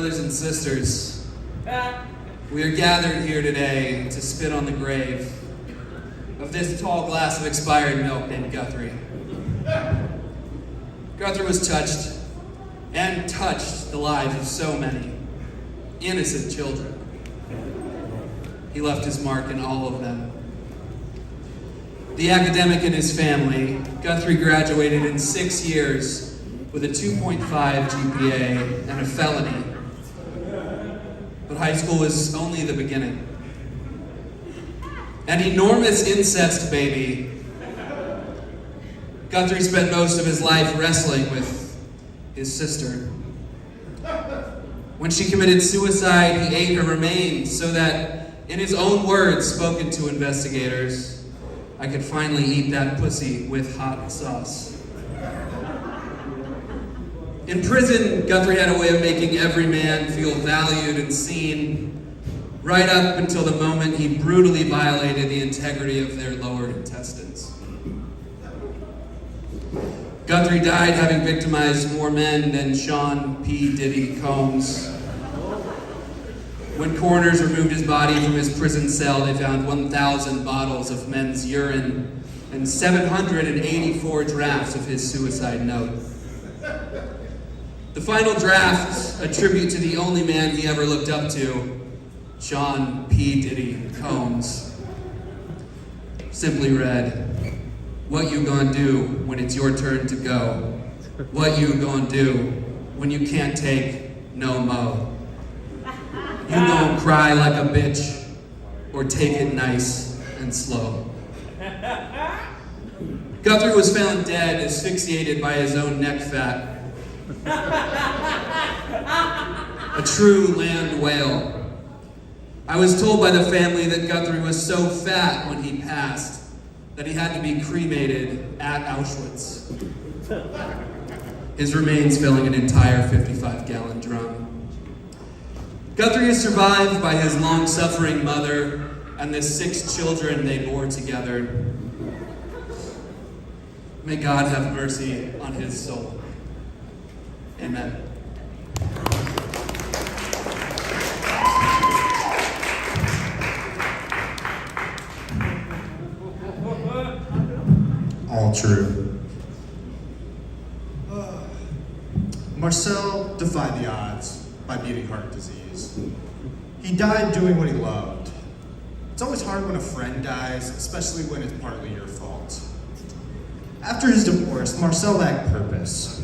brothers and sisters, we are gathered here today to spit on the grave of this tall glass of expired milk named Guthrie. Guthrie was touched and touched the lives of so many innocent children. He left his mark in all of them. The academic in his family, Guthrie graduated in 6 years with a 2.5 GPA and a felony. But high school was only the beginning. An enormous incest baby, Guthrie spent most of his life wrestling with his sister. When she committed suicide, he ate her remains so that, in his own words spoken to investigators, I could finally eat that pussy with hot sauce. In prison, Guthrie had a way of making every man feel valued and seen, right up until the moment he brutally violated the integrity of their lower intestines. Guthrie died having victimized more men than Sean P. Diddy Combs. When coroners removed his body from his prison cell, they found 1,000 bottles of men's urine and 784 drafts of his suicide note. The final draft, a tribute to the only man he ever looked up to, Sean P. Diddy Combs, simply read, "What you gonna do when it's your turn to go? What you gonna do when you can't take no mo? You gon' cry like a bitch, or take it nice and slow." Guthrie was found dead, asphyxiated by his own neck fat. A true land whale. I was told by the family that Guthrie was so fat when he passed that he had to be cremated at Auschwitz. His remains filling an entire 55-gallon drum. Guthrie is survived by his long-suffering mother and the 6 children they bore together. May God have mercy on his soul. Amen. All true. Marcel defied the odds by beating heart disease. He died doing what he loved. It's always hard when a friend dies, especially when it's partly your fault. After his divorce, Marcel lacked purpose.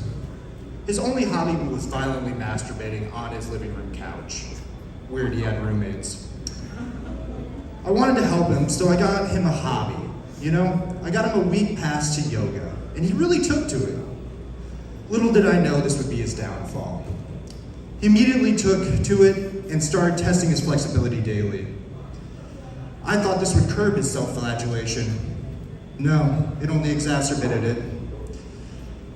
His only hobby was violently masturbating on his living room couch. Weird, he had roommates. I wanted to help him, so I got him a hobby. I got him a week pass to yoga, and he really took to it. Little did I know this would be his downfall. He immediately took to it and started testing his flexibility daily. I thought this would curb his self-flagellation. No, it only exacerbated it.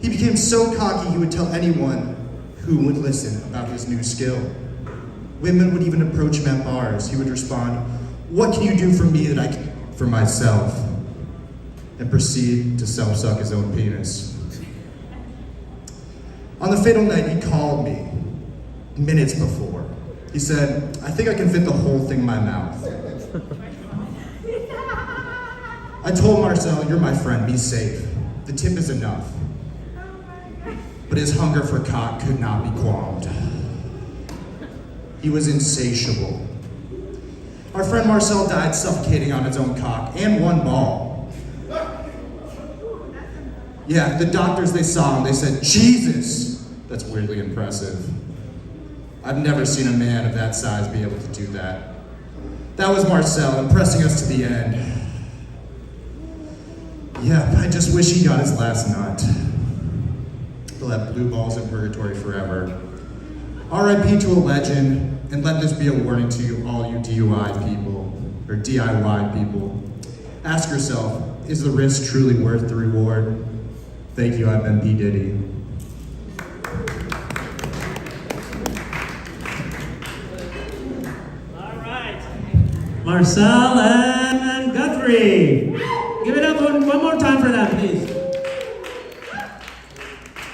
He became so cocky he would tell anyone who would listen about his new skill. Women would even approach him at bars. He would respond, "What can you do for me that I can do for myself?" and proceed to self-suck his own penis. On the fatal night, he called me minutes before. He said, "I think I can fit the whole thing in my mouth." I told Marcel, "You're my friend, be safe. The tip is enough." But his hunger for cock could not be qualmed. He was insatiable. Our friend Marcel died suffocating on his own cock and one ball. Yeah, the doctors, they saw him, they said, "Jesus, that's weirdly impressive. I've never seen a man of that size be able to do that." That was Marcel, impressing us to the end. Yeah, I just wish he got his last nut. He'll have blue balls in purgatory forever. R.I.P. to a legend, and let this be a warning to you, all you DUI people, or DIY people. Ask yourself, is the risk truly worth the reward? Thank you, I've been P. Diddy. All right. Marcel and Guthrie. Give it up one more time for that, please.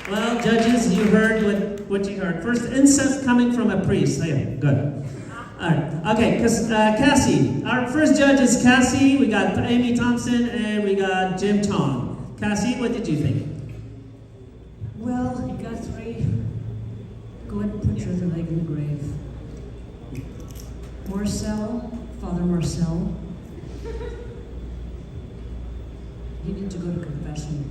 Well, judges, you heard what what you heard. First, incest coming from a priest. Yeah, good. All right. Okay, because Cassie. Our first judge is Cassie. We got Amy Thompson and we got Jim Tong. Cassie, what did you think? Well, Guthrie, go ahead and put your other leg in the grave. Marcel, Father Marcel, you need to go to confession.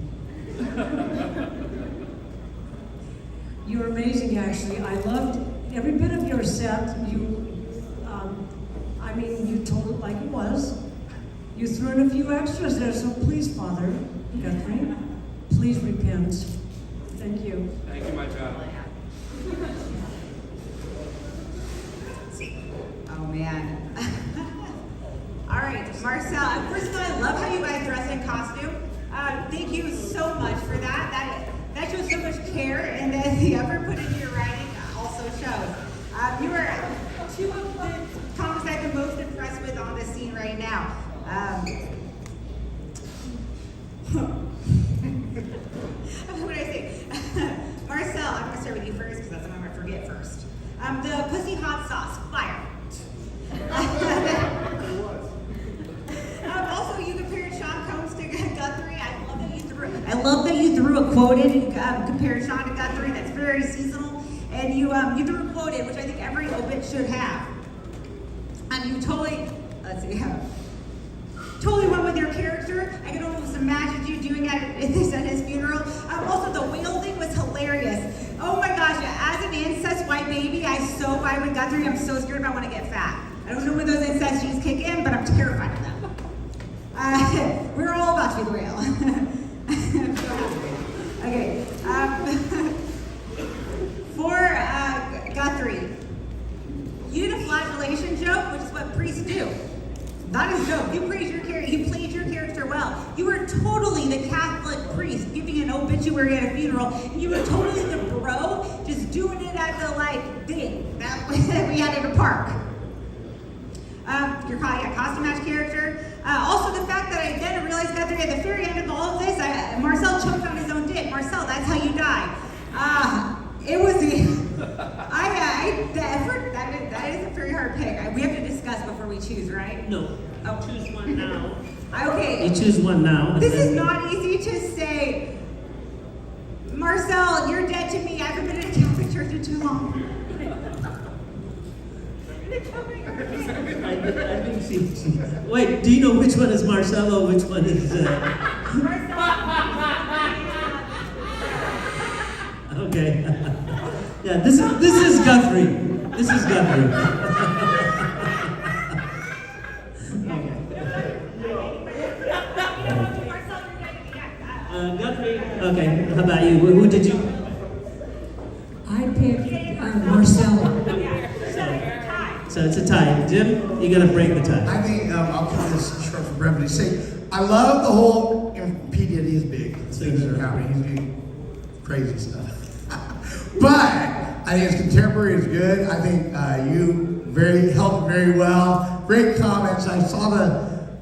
You're amazing, actually. I loved every bit of your set. You told it like it was. You threw in a few extras there, so please, Father Guthrie, please repent. Thank you. Thank you, my child. Oh man. All right, Marcel. First of all, I love how you guys dress in costume. Thank you so much for that. That shows so much care, and then the effort put into your writing also shows. You are two of the comics I've been most impressed with on the scene right now. What did I say? Marcel, I'm going to start with you first because that's what I'm going to forget first. The pussy hot sauce, fire. Also, you compared Sean Combs to Guthrie. I love that you threw a quote in and compared Sean to Guthrie. That's very seasonal. And you threw a quote in, which I think every Obit should have. And you totally went with your character. I can almost imagine you doing that at his funeral. Also, the whale thing was hilarious. Oh my gosh, as an incest white baby, I so vibe with Guthrie. I'm so scared about when I get fat. I don't know when those incest genes kick in, but I'm terrified of them. We're all about to be the whale. Okay. For Guthrie, you did a flagellation joke, which is what priests do. That is dope. You played your character well. You were totally the Catholic priest giving an obituary at a funeral. You were totally the bro, just doing it at the thing that we had at a park. Your costume match character. Also, the fact that I then realized Guthrie at the very end of all of this, Marcel choked on his own dick. Marcel, that's how you died. It was the effort. That is a very hard pick. We have to discuss before we choose, right? No. Oh. Choose one now. Okay. You choose one now. This is not easy to say. Marcel, you're dead to me. I haven't been in a Catholic church in too long. I think she. Wait, do you know which one is Marcelo? Which one is? Okay. Yeah, this is Guthrie. This is Guthrie. Guthrie. Okay. How about you? Who did you? I picked Marcel. So it's a tie. Jim, you gotta break the tie. I think I'll keep this short for brevity's sake. I love the whole PDD is big. Things that are happening. He's doing crazy stuff. But I think his contemporary is good. I think you helped very well. Great comments. I saw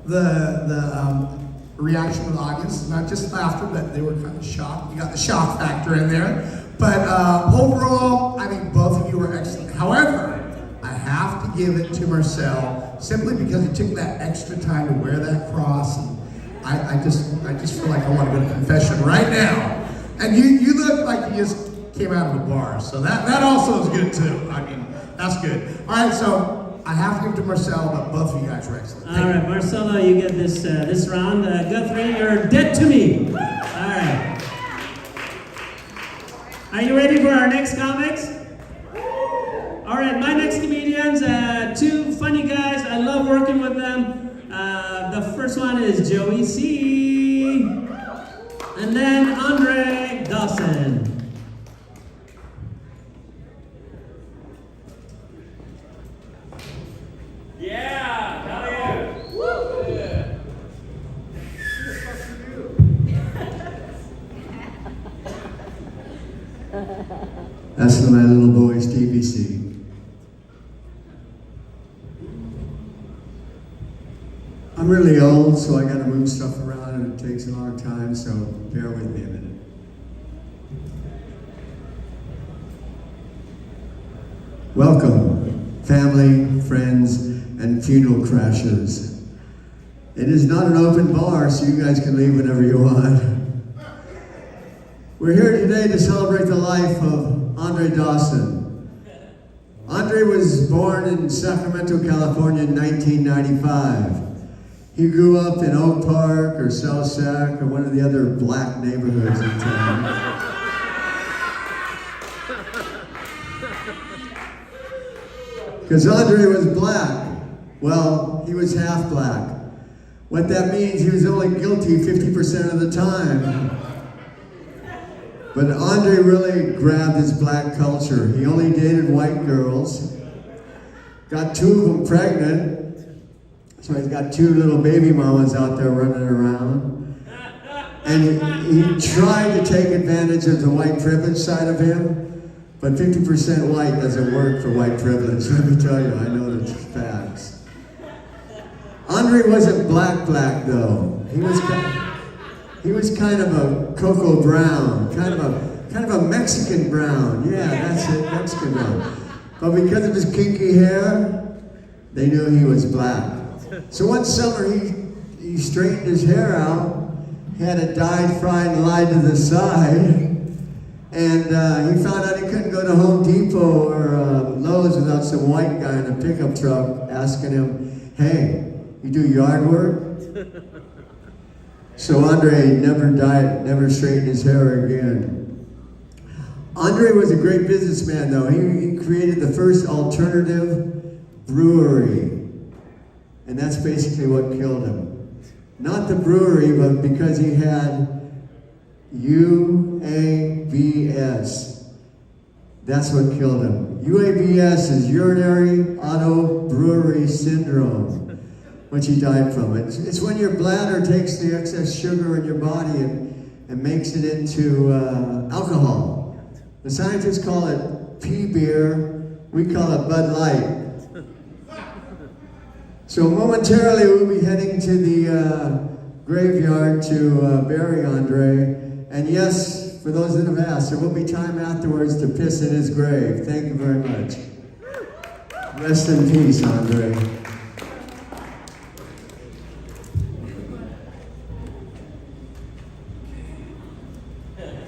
the reaction of the audience, not just laughter, but they were kind of shocked. You got the shock factor in there. But overall, I think both of you were excellent. However, I have to give it to Marcel simply because he took that extra time to wear that cross. And I just feel like I want to go to confession right now. And you look like you just came out of the bar, so that also is good too. I mean, that's good. All right, so I have to give it to Marcel, but both of you guys were excellent. All right, Marcelo, you get this round. Guthrie, you're dead to me. All right. Are you ready for our next comics? All right, my next comedians, two funny guys. I love working with them. The first one is Joey C. And then Andre Dawson. Yeah, hell yeah. Woo! Yeah. That's for my little boy, Stevie C. I'm really old, so I gotta move stuff around and it takes a long time, so bear with me a minute. Welcome, family, friends, and funeral crashers. It is not an open bar, so you guys can leave whenever you want. We're here today to celebrate the life of Andre Dawson. Andre was born in Sacramento, California in 1995. He grew up in Oak Park or South Sac or one of the other black neighborhoods in town. Because Andre was black. Well, he was half black. What that means, he was only guilty 50% of the time. But Andre really grabbed his black culture. He only dated white girls, got 2 of them pregnant, so he's got 2 little baby mamas out there running around. And he tried to take advantage of the white privilege side of him, but 50% white doesn't work for white privilege, let me tell you, I know the facts. Andre wasn't black though. He was kind of a cocoa brown, kind of a Mexican brown. Yeah, that's it, Mexican brown. But because of his kinky hair, they knew he was black. So one summer he straightened his hair out, he had it dyed, fried, and lied to the side. And he found out he couldn't go to Home Depot or Lowe's without some white guy in a pickup truck asking him, "Hey, you do yard work?" So Andre never straightened his hair again. Andre was a great businessman though. He created the first alternative brewery. And that's basically what killed him. Not the brewery, but because he had UAVS. That's what killed him. UAVS is urinary auto brewery syndrome, which he died from. It's when your bladder takes the excess sugar in your body and makes it into alcohol. The scientists call it pea beer, we call it Bud Light. So momentarily we'll be heading to the graveyard to bury Andre. And yes, for those that have asked, there will be time afterwards to piss in his grave. Thank you very much. Rest in peace, Andre.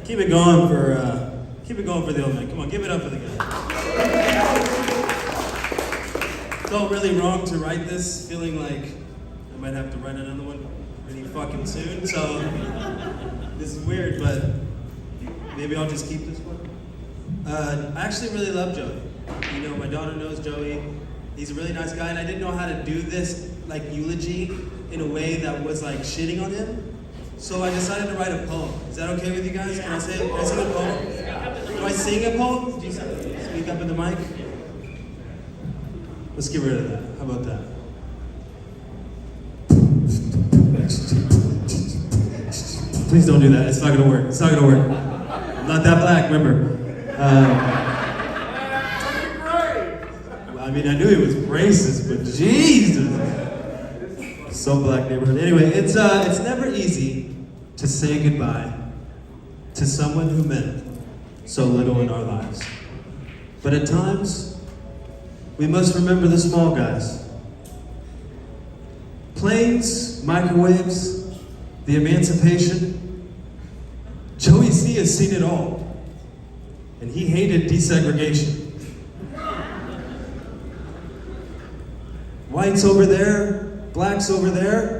Keep it going for the old man. Come on, give it up for the guy. Felt really wrong to write this, feeling like I might have to write another one pretty fucking soon. So this is weird, but maybe I'll just keep this one. I actually really love Joey. You know, my daughter knows Joey. He's a really nice guy, and I didn't know how to do this like eulogy in a way that was like shitting on him. So I decided to write a poem. Is that okay with you guys? Can I sing a poem? Do I sing a poem? Do you speak up in the mic? Let's get rid of that. How about that? Please don't do that. It's not gonna work. It's not gonna work. I'm not that black, remember. I mean, I knew he was racist, but Jesus. So black neighborhood. Anyway, it's never easy to say goodbye to someone who meant so little in our lives. But at times, we must remember the small guys. Planes, microwaves, the emancipation. Joey C has seen it all, and he hated desegregation. Whites over there, blacks over there.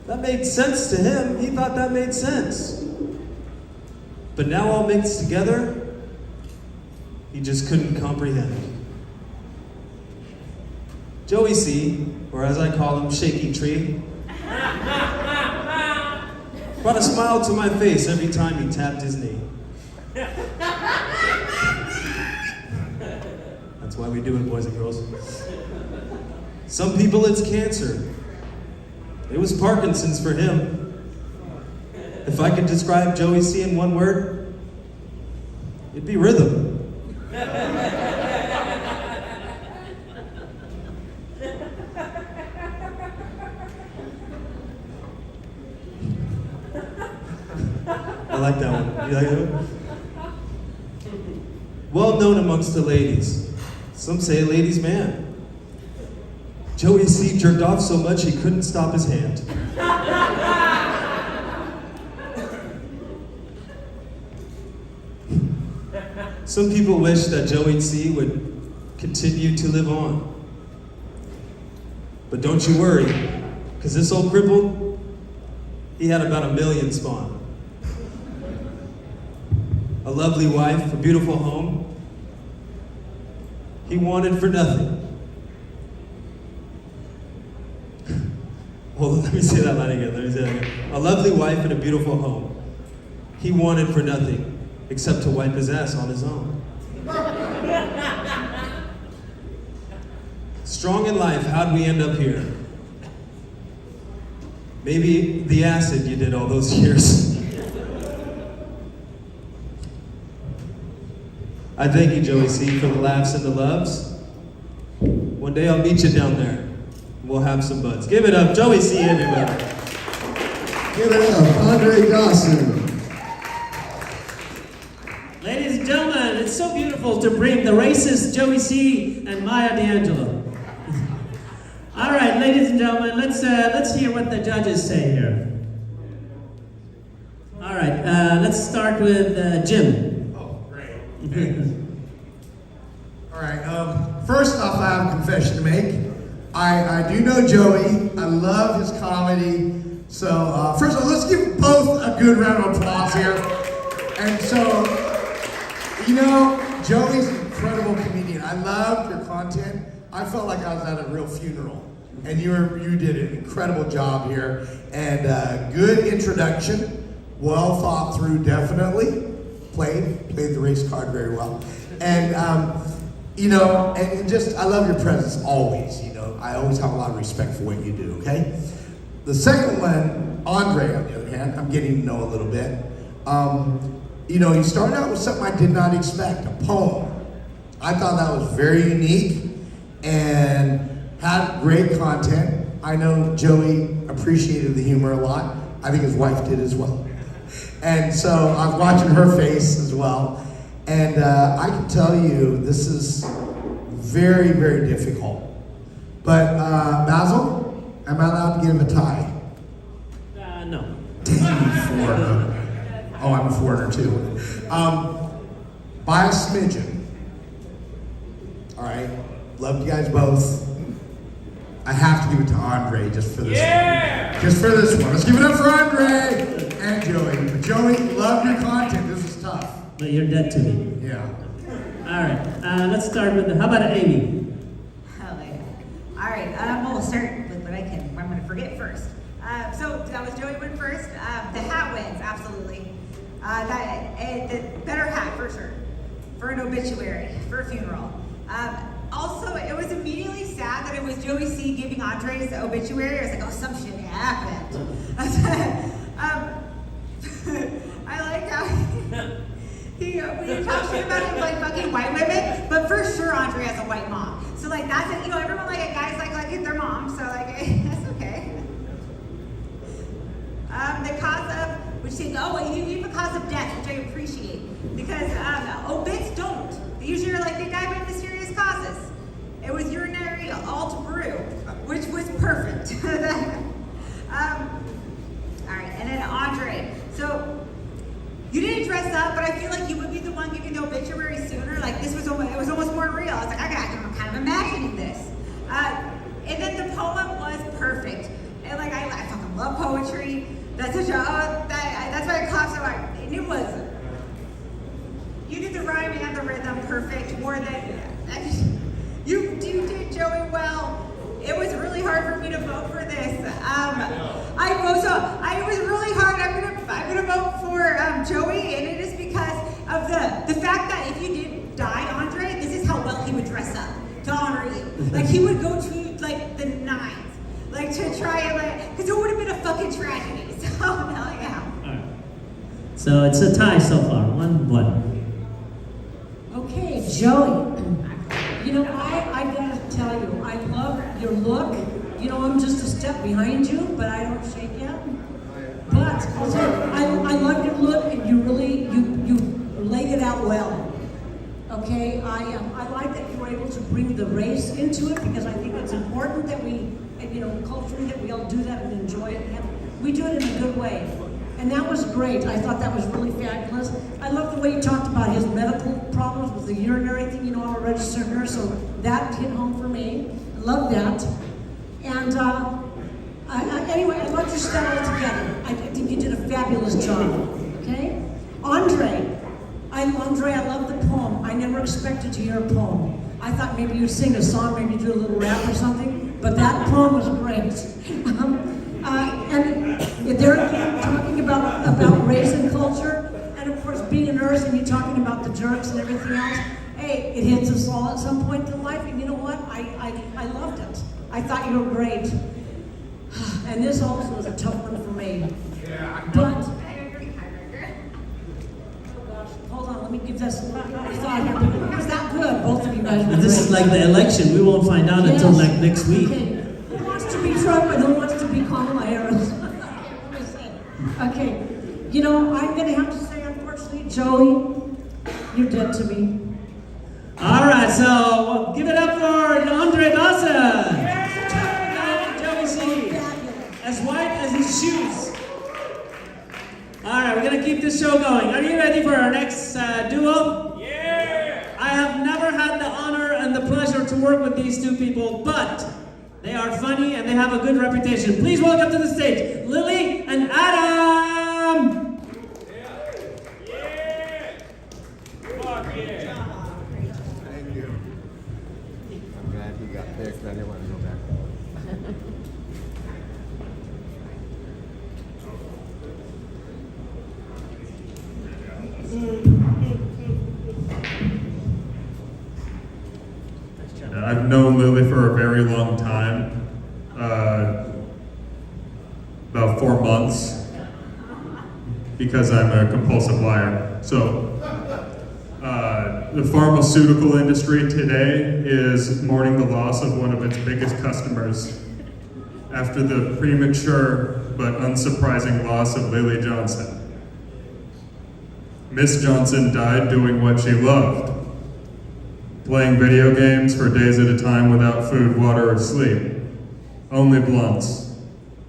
That made sense to him. He thought that made sense. But now all mixed together, he just couldn't comprehend. Joey C, or as I call him, Shaky Tree, brought a smile to my face every time he tapped his knee. That's why we do it, boys and girls. Some people it's cancer. It was Parkinson's for him. If I could describe Joey C in one word, it'd be rhythm. I like that one. You like that one? well known amongst the ladies. Some say a ladies' man. Joey C jerked off so much he couldn't stop his hand. Some people wish that Joey C would continue to live on. But don't you worry, because this old cripple, he had about 1 million spawn. A lovely wife, a beautiful home. He wanted for nothing. Hold on, let me say that line again. A lovely wife and a beautiful home. He wanted for nothing except to wipe his ass on his own. Strong in life, how'd we end up here? Maybe the acid you did all those years. I thank you, Joey C, for the laughs and the loves. One day I'll meet you down there. We'll have some buds. Give it up, Joey C, everybody. Give it up, Andre Dawson. Ladies and gentlemen, it's so beautiful to bring the racist Joey C and Maya D'Angelo. All right, ladies and gentlemen, let's hear what the judges say here. All right, let's start with Jim. Oh, great. All right, first off, I have a confession to make. I do know Joey. I love his comedy. So, first of all, let's give both a good round of applause here. And so, you know, Joey's an incredible comedian. I loved your content. I felt like I was at a real funeral. And you did an incredible job here. And good introduction. Well thought through, definitely. Played the race card very well. And, you know, and just, I love your presence always, you know. I always have a lot of respect for what you do, okay? The second one, Andre, on the other hand, I'm getting to know a little bit. You know, you started out with something I did not expect, a poem. I thought that was very unique and had great content. I know Joey appreciated the humor a lot. I think his wife did as well. And so I was watching her face as well. And I can tell you, this is very, very difficult. But Basil, am I allowed to give him a tie? No. Dang, Florida. Oh, I'm a foreigner too. By a smidgen. All right, loved you guys both. I have to give it to Andre just for this one. Just for this one. Let's give it up for Andre and Joey. But Joey, love your content. This is tough. But you're dead to me. Yeah. All right, let's start with, how about Amy? Hell yeah. All right, we'll start with what I'm going to forget first. So that was Joey went first. The hat wins, absolutely. The better hat for sure. For an obituary, for a funeral. Also, it was immediately sad that it was Joey C giving Andre's obituary. I was like, oh, some shit happened. I like how we talk shit about him like fucking white women, but for sure Andre has a white mom. So like that's it, you know, everyone like guys like their mom, so like that's okay. The cause of which you have a cause of death, which I appreciate. Because obits don't. They usually are like they die by mysterious causes. It was urinary alt brew, which was perfect. Alright, and then Andre. So you didn't dress up, but I feel like you would be the one giving the obituary sooner. Like it was almost more real. I was like, I'm kind of imagining this. And then the poem was perfect. And like I fucking love poetry. That's that's why I clapped so hard. And it was, you did the rhyme and the rhythm perfect, more than, you did Joey well. It was really hard for me to vote for this. I was really hard. I'm gonna vote for Joey, and it is because of the fact that if you did die, Andre, this is how well he would dress up to honor you. Like he would go to like the nines, like to try and because it would have been a fucking tragedy. So hell yeah. All right. So it's a tie so far, 1-1. Okay, Joey. You know, I gotta tell you, I love your look. You know, I'm just a step behind you, but I don't shake yet. But also, I love your look, and you really you laid it out well. Okay, I like that you were able to bring the race into it because I think it's important that we, culturally that we all do that and enjoy it. And we do it in a good way. And that was great. I thought that was really fabulous. I love the way you talked about his medical problems with the urinary thing. I'm a registered nurse, so that hit home for me. I love that. And anyway, I love your style altogether. I think you did a fabulous job. Okay? Andre, I love the poem. I never expected to hear a poem. I thought maybe you'd sing a song, maybe do a little rap or something, but that poem was great. And they're talking about race and culture, and of course being a nurse and you talking about the jerks and everything else. Hey, it hits us all at some point in life, and you know what? I loved it. I thought you were great. And this also was a tough one for me. But hold on, let me give this thought here. It was that good, both of you guys. And this is like the election. We won't find out until like next week. Okay. Who wants to be Trump and who wants to be Kamala Harris? Okay. I'm going to have to say, unfortunately, Joey, you're dead to me. All right, so give it up for Andre Dawson. Joey C. As white as his shoes. All right, we're going to keep this show going. Are you ready for our next duo? Yeah! I have never had the honor and the pleasure to work with these two people, but they are funny and they have a good reputation. Please welcome to the stage, Lily and Adam! Yeah! Fuck yeah! Thank you. I'm glad we got picked. I didn't want to go back. I've known Lily for a very long time, about 4 months, because I'm a compulsive liar. So, the pharmaceutical industry today is mourning the loss of one of its biggest customers after the premature but unsurprising loss of Lily Johnson. Miss Johnson died doing what she loved, playing video games for days at a time without food, water, or sleep. Only blunts.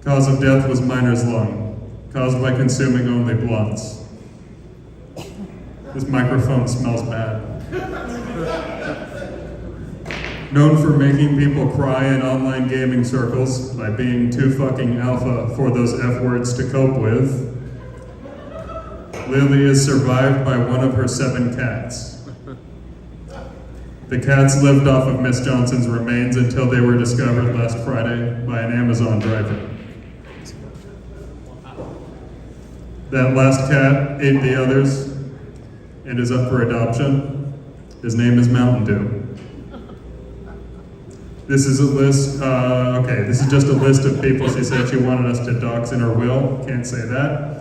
Cause of death was miner's lung, caused by consuming only blunts. This microphone smells bad. Known for making people cry in online gaming circles by being too fucking alpha for those F words to cope with, Lily is survived by one of her 7 cats. The cats lived off of Miss Johnson's remains until they were discovered last Friday by an Amazon driver. That last cat ate the others and is up for adoption. His name is Mountain Dew. This is a list, this is just a list of people she said she wanted us to dox in her will. Can't say that.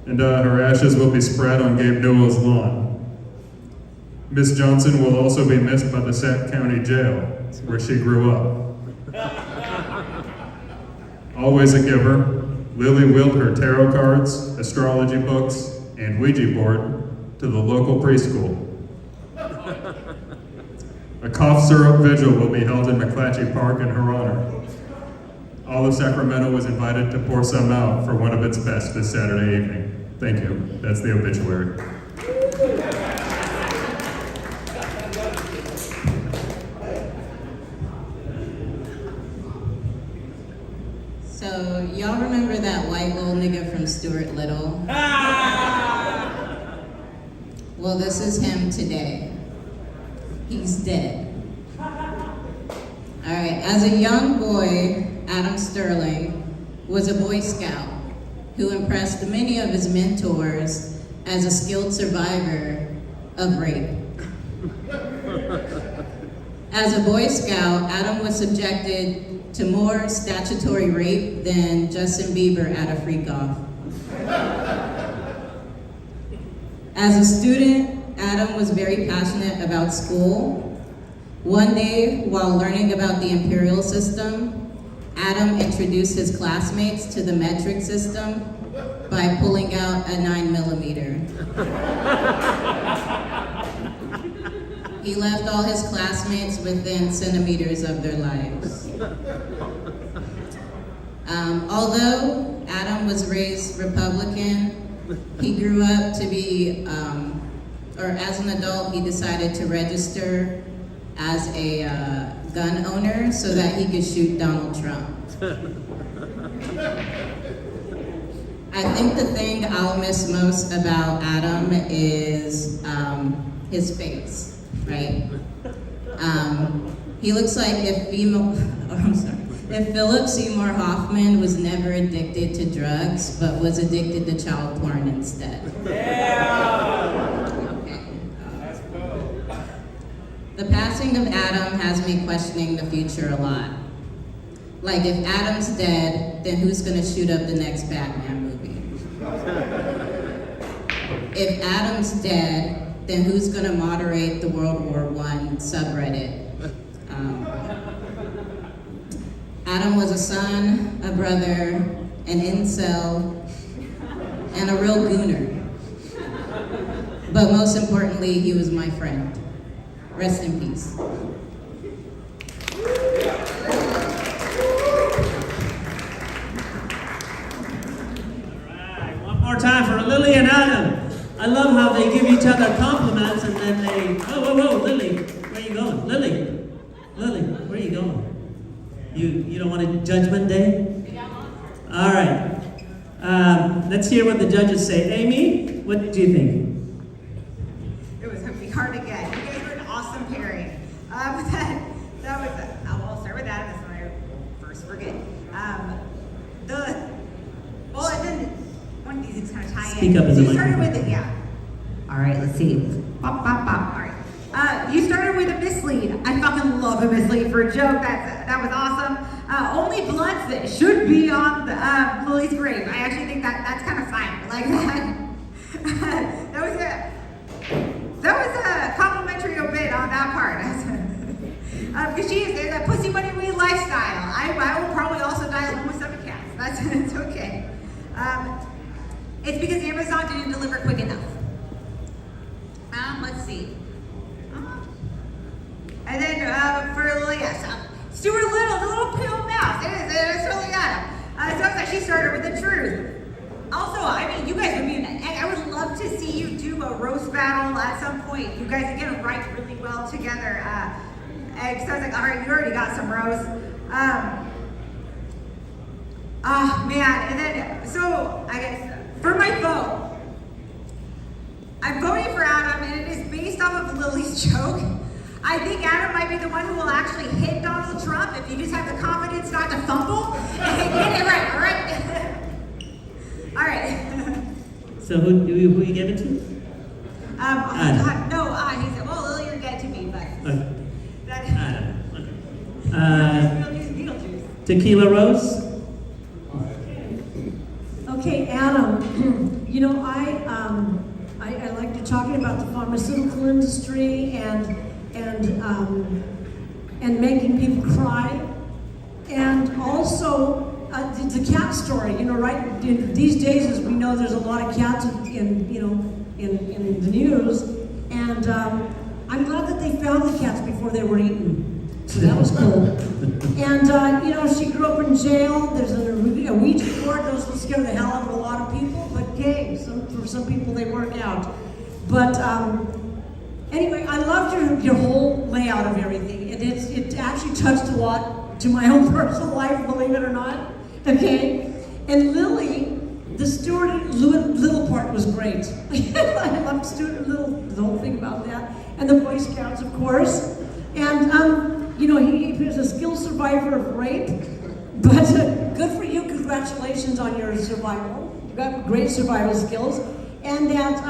And her ashes will be spread on Gabe Newell's lawn. Miss Johnson will also be missed by the Sac County Jail, where she grew up. Always a giver, Lily wheeled her tarot cards, astrology books, and Ouija board to the local preschool. A cough syrup vigil will be held in McClatchy Park in her honor. All of Sacramento was invited to pour some out for one of its best this Saturday evening. Thank you. That's the obituary. So, y'all remember that white little nigga from Stuart Little? Well, this is him today. He's dead. All right, as a young boy, Adam Sterling was a Boy Scout who impressed many of his mentors as a skilled survivor of rape. As a Boy Scout, Adam was subjected to more statutory rape than Justin Bieber at a freak off. As a student, Adam was very passionate about school. One day, while learning about the imperial system, Adam introduced his classmates to the metric system by pulling out a 9mm. He left all his classmates within centimeters of their lives. Although Adam was raised Republican, he grew up to be, or as an adult, he decided to register as a gun owner so that he could shoot Donald Trump. I think the thing I'll miss most about Adam is his face, right? He looks like if Philip Seymour Hoffman was never addicted to drugs, but was addicted to child porn instead. Yeah! Okay. The passing of Adam has me questioning the future a lot. Like, if Adam's dead, then who's gonna shoot up the next Batman movie? If Adam's dead, then who's gonna moderate the World War I subreddit? Adam was a son, a brother, an incel, and a real gooner. But most importantly, he was my friend. Rest in peace. One more time for Lily and Adam. I love how they give each other compliments and then they, whoa, Lily, where you going? Lily, where you going? You don't want a judgment day? All right. Let's hear what the judges say. Amy, what did you think? It was going to be hard to get. You guys were an awesome pairing. That was, I'll start with that. That's when I first forget. And then one of these things kind of tie in. Speak up in So the you started microphone. with it, yeah. All right, let's see. Bop, bop, bop. All right. You started with a mislead. I fucking love a mislead for a joke. That was awesome. Only bloods that should be on Lily's grave. I actually think that's kind of fine. I like that. that was a complimentary obit on that part. Because she is a pussy money weed lifestyle. I will probably also die alone with 7 cats. It's okay. It's because Amazon didn't deliver quick enough. Let's see. And then for Lily, yes, Stuart Little, the little pale mouse. It's really Adam. Sounds like she started with the truth. Also, I mean, you guys would be, I would love to see you do a roast battle at some point. You guys, again, write really well together. So I was like, all right, you already got some roast. Man, and then, so I guess, for my vote, I'm voting for Adam, and it is based off of Lily's joke. I think Adam might be the one who will actually hit Donald Trump if you just have the confidence not to fumble and get it right, all right? All right. So who you give it to? Adam. God, no, he said, well, Lily, you're dead to me, but that, Adam. Okay. Beetlejuice. Tequila Rose? Okay, Adam, you know, I like to talking about the pharmaceutical industry and making people cry, and also the cat story. You know, right? These days, as we know, there's a lot of cats in the news, and I'm glad that they found the cats before they were eaten. So that was cool. And you know, she grew up in jail. There's a Ouija board. Those will scare the hell out of a lot of people. But hey, for some people they work out. But anyway, I loved your whole layout of everything. It actually touched a lot to my own personal life, believe it or not. Okay? And Lily, the Stuart Little part was great. I loved Stuart Little, the whole thing about that. And the Boy Scouts, of course. And, you know, he was a skilled survivor of rape. But good for you. Congratulations on your survival. You got great survival skills. And that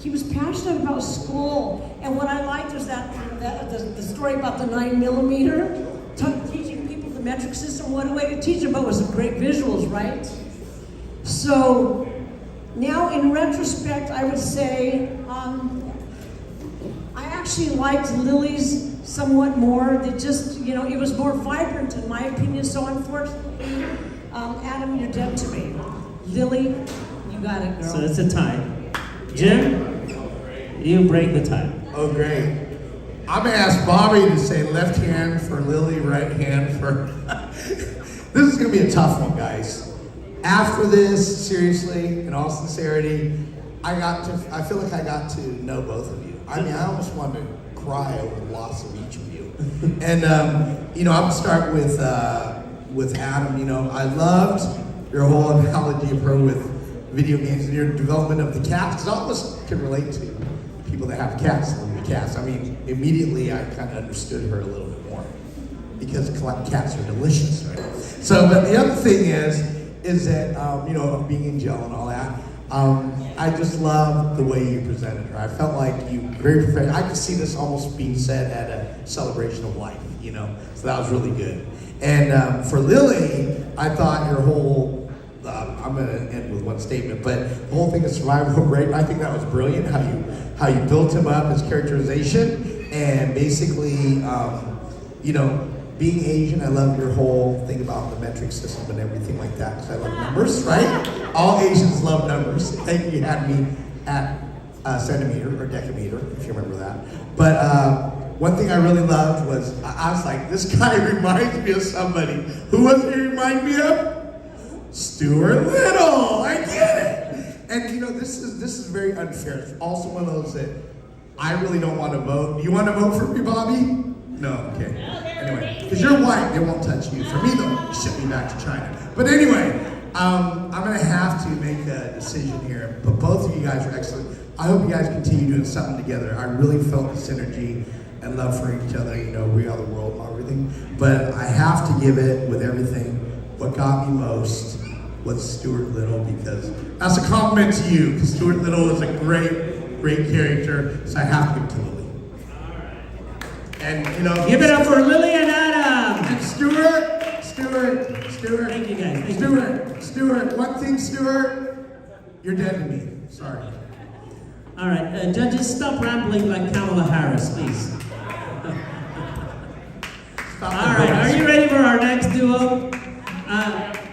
he was passionate about school. And what I liked was that the story about the 9mm, teaching people the metric system. What a way to teach them, but with some great visuals, right? So now, in retrospect, I would say I actually liked Lily's somewhat more. That just, you know, it was more vibrant in my opinion. So unfortunately, Adam, you're dead to me. Lily, you got it, girl. So it's a tie. Jim, you break the tie. Oh, great. I'm gonna ask Bobby to say left hand for Lily, right hand for. This is gonna be a tough one, guys. After this, seriously, in all sincerity, I feel like I got to know both of you. I mean, I almost wanted to cry over the loss of each of you. And I'm gonna start with Adam. I loved your whole analogy of her with video games and your development of the cats, because I almost can relate to people that have cats and the cats. I mean, immediately I kind of understood her a little bit more, because cats are delicious, right? So, but the other thing is that, being in jail and all that, I just love the way you presented her. I felt like you very professional. I could see this almost being said at a celebration of life, so that was really good. And for Lily, I thought your whole, I'm going to end with one statement, but the whole thing of survival rate, I think that was brilliant, how you built him up, his characterization, and basically, being Asian, I love your whole thing about the metric system and everything like that, because I love numbers, right? All Asians love numbers. Thank you, you had me at centimeter or decameter, if you remember that. But one thing I really loved was, I was like, this guy reminds me of somebody. Who was he remind me of? Stuart Little, I get it. And this is very unfair. It's also one of those that I really don't want to vote. You want to vote for me, Bobby? No, okay. Anyway, because you're white, they won't touch you. For me, they'll ship me back to China. But anyway, I'm going to have to make a decision here. But both of you guys are excellent. I hope you guys continue doing something together. I really felt the synergy and love for each other. We are the world and everything. But I have to give it with everything. What got me most was Stuart Little, because that's a compliment to you, because Stuart Little is a great, great character. So I have to give it to Lily. And give it up for Lily and Adam. And Stuart. Thank you guys. Thank you. Stuart. One thing, Stuart. You're dead to me. Sorry. All right, judges, stop rambling like Kamala Harris, please. All right, are you ready for our next duo?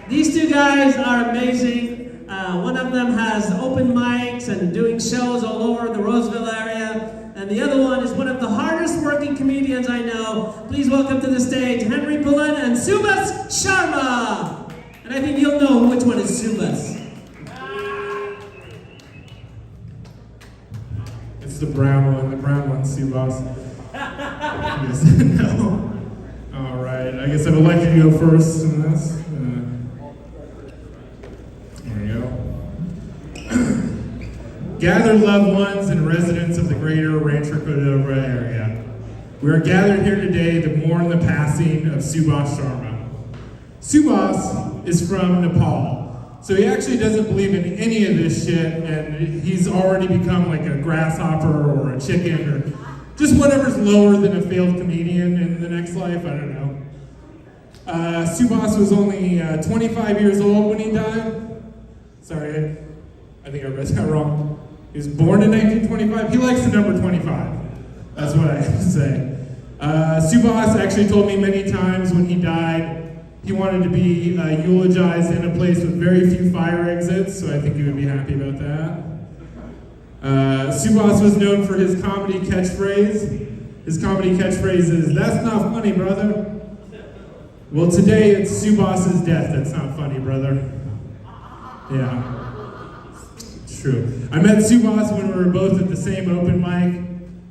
These two guys are amazing. One of them has open mics and doing shows all over the Roseville area. And the other one is one of the hardest working comedians I know. Please welcome to the stage Henry Pullen and Subhas Sharma. And I think you'll know which one is Subhas. It's the brown one's Subhas. Yes, no. All right, I guess I would like to go first in this. There we go. Gathered loved ones and residents of the greater Rancho Cordova area, we are gathered here today to mourn the passing of Subhas Sharma. Subhas is from Nepal, so he actually doesn't believe in any of this shit, and he's already become like a grasshopper or a chicken or just whatever's lower than a failed comedian in the next life, I don't know. Subhas was only 25 years old when he died. Sorry, I think I read that wrong. He was born in 1925. He likes the number 25. That's what I have to say. Subhas actually told me many times when he died, he wanted to be eulogized in a place with very few fire exits, so I think he would be happy about that. Subhas was known for his comedy catchphrase. His comedy catchphrase is, "That's not funny, brother." Well, today it's Subhas's death that's not funny, brother. Yeah. True. I met Subhas when we were both at the same open mic,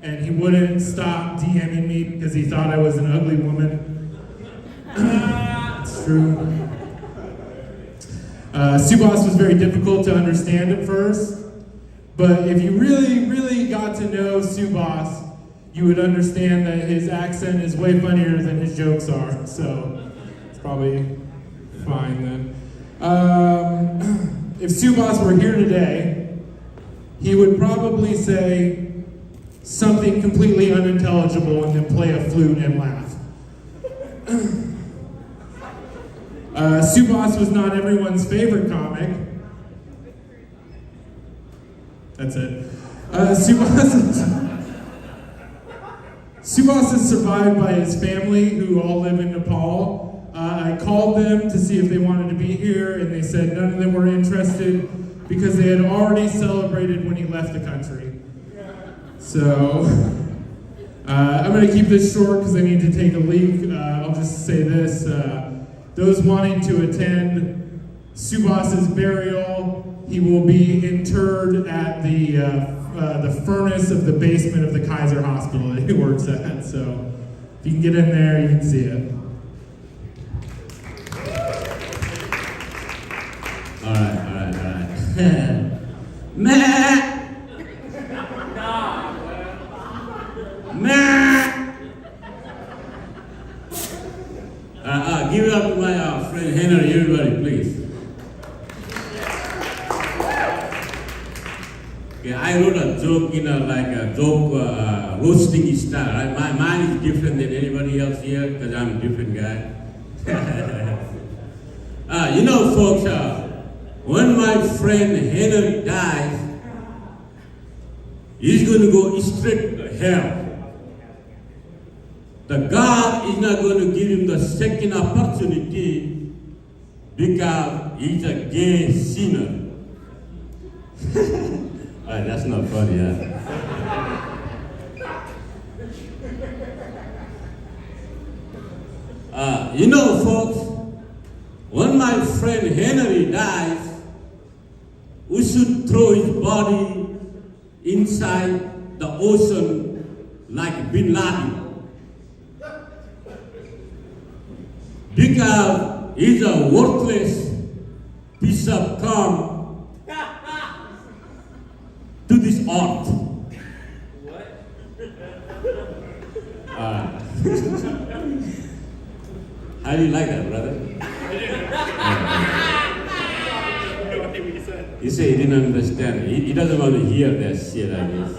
and he wouldn't stop DMing me because he thought I was an ugly woman. It's true. Subhas was very difficult to understand at first, but if you really, really got to know Subhas, you would understand that his accent is way funnier than his jokes are, so it's probably fine then. If Subhas were here today, he would probably say something completely unintelligible and then play a flute and laugh. Subhas was not everyone's favorite comic. That's it. Subhas is survived by his family, who all live in Nepal. I called them to see if they wanted to be here, and they said none of them were interested because they had already celebrated when he left the country. So, I'm going to keep this short because I need to take a leak. I'll just say this. Those wanting to attend Subhas's burial, he will be interred at the furnace of the basement of the Kaiser Hospital that he works at. So if you can get in there, you can see it. All right. Matt! Give it up to my friend Henry, everybody, please. Okay, I wrote a joke, like a joke roasting style. Right? Mine is different than anybody else here because I'm a different guy. Folks, when my friend Henry dies, he's going to go straight to hell. The God is not going to give him the second opportunity because he's a gay sinner. That's not funny, huh? Folks, when my friend Henry dies, we should throw his body inside the ocean like Bin Laden. Because he's a worthless piece of cum to this earth. What? How do you like that, brother? He said he didn't understand. He doesn't want to hear that shit, I guess.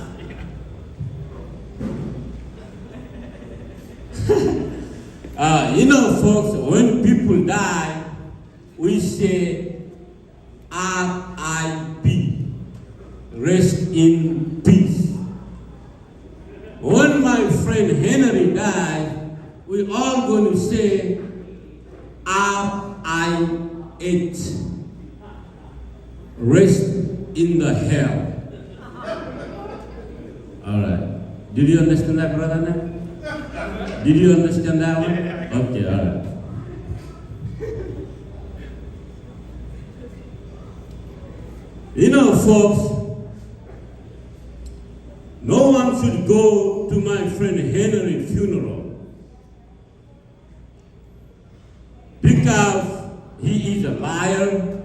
Folks, when people die, we say R.I.P. Rest in peace. When my friend Henry died, we all going to say R.I.H. Rest in the hell. All right. Did you understand that, brother? Now? Did you understand that one? Okay, all right. Folks, no one should go to my friend Henry's funeral because he is a liar,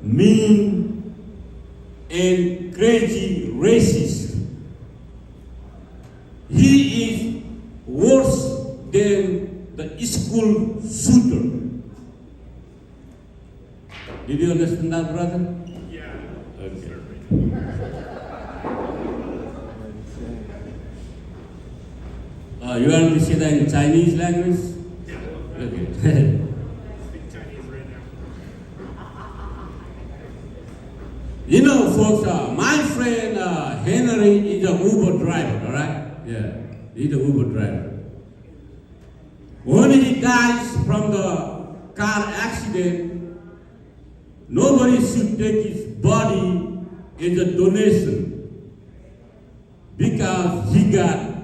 mean, and crazy racist. He is worse than the school shooter. Did you understand that, brother? Yeah. Okay. You want me to say that in Chinese language? Yeah. Okay. Speak Chinese right now. Folks, my friend Henry is an Uber driver, all right? Yeah, he's an Uber driver. When he dies from the car accident, nobody should take his body as a donation because he got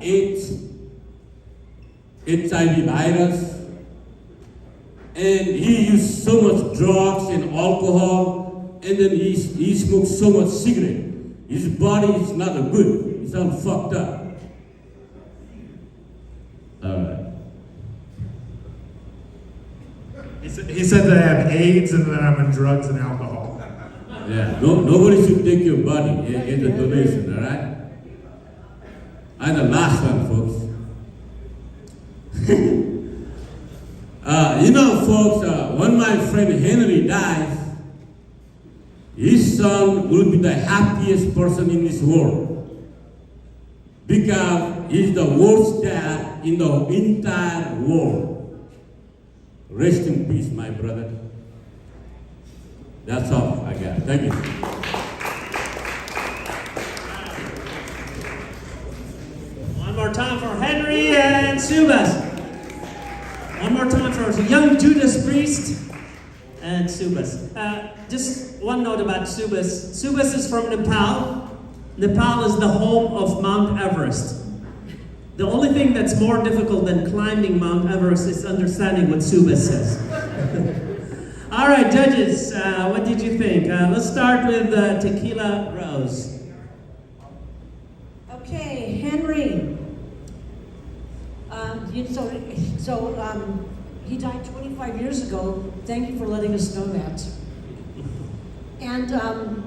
HIV virus, and he used so much drugs and alcohol, and then he smoked so much cigarette. His body is not good. It's all fucked up. All right. He said that I have AIDS and that I'm on drugs and alcohol. Yeah, nobody should take your body as a donation, all right? And the last one, folks. Folks, when my friend Henry dies, his son will be the happiest person in this world because he's the worst dad in the entire world. Rest in peace, my brother. That's all I got. Thank you. One more time for Henry and Subhas. One more time for young Judas Priest and Subhas. Just one note about Subhas. Subhas is from Nepal. Nepal is the home of Mount Everest. The only thing that's more difficult than climbing Mount Everest is understanding what Subas says. All right, judges, what did you think? Let's start with Tequila Rose. Okay, Henry. He died 25 years ago. Thank you for letting us know that. And I'm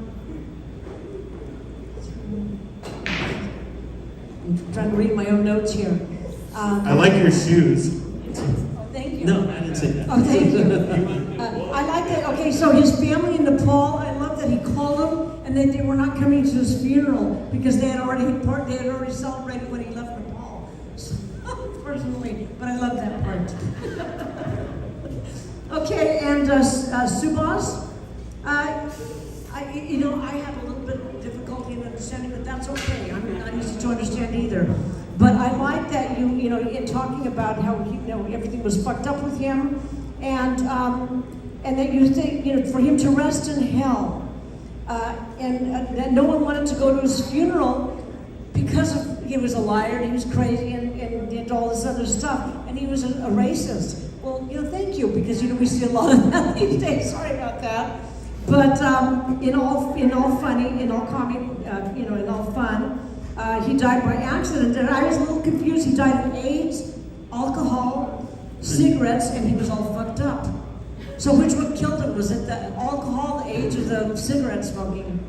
trying to read my own notes here. I like your shoes. Oh, thank you. No, I didn't say that. Oh, thank you. I like that. Okay, so his family in Nepal, I love that he called them and that they were not coming to his funeral because they had already celebrated when he left Nepal. So, personally, but I love that part. Okay, and Subhas, I have a little bit of difficulty in understanding, but that's okay. I'm not easy to understand either. But I like that you in talking about how everything was fucked up with him, and that you think for him to rest in hell, and that no one wanted to go to his funeral because he was a liar, and he was crazy, and did all this other stuff, and he was a racist. Well, thank you, because we see a lot of that these days. Sorry about that. But in all funny, in all comic, in all fun, he died by accident, and I was a little confused. He died of AIDS, alcohol, cigarettes, and he was all fucked up. So which one killed him? Was it the alcohol, the AIDS, or the cigarette smoking?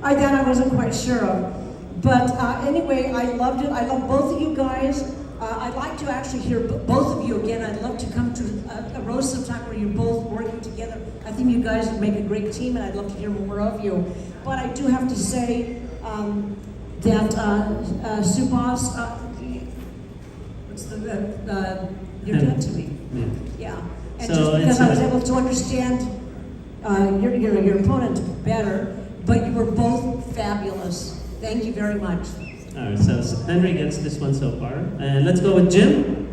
That I wasn't quite sure of. But anyway, I loved it. I love both of you guys. I'd like to actually hear both of you again. I'd love to come to a roast sometime where you're both working together. I think you guys would make a great team, and I'd love to hear more of you. But I do have to say that Subhas, you're dead to me. Yeah. And So just because it's, I was able to understand your opponent better, but you were both fabulous. Thank you very much. All right, so Henry gets this one so far. And let's go with Jim.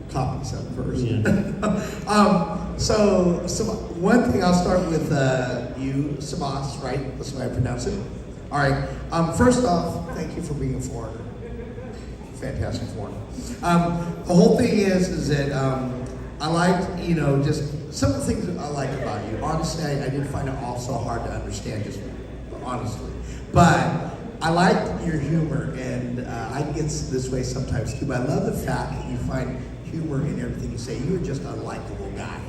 Copy something first. Yeah. So one thing, I'll start with you, Sabas, right? That's the way I pronounce it. All right. First off, thank you for being a foreigner. Fantastic foreigner. The whole thing is that I liked, just some of the things that I like about you. Honestly, I did find it also hard to understand, just honestly. But I liked your humor, and I get this way sometimes too, but I love the fact that you find humor in everything you say. You're just a likable guy.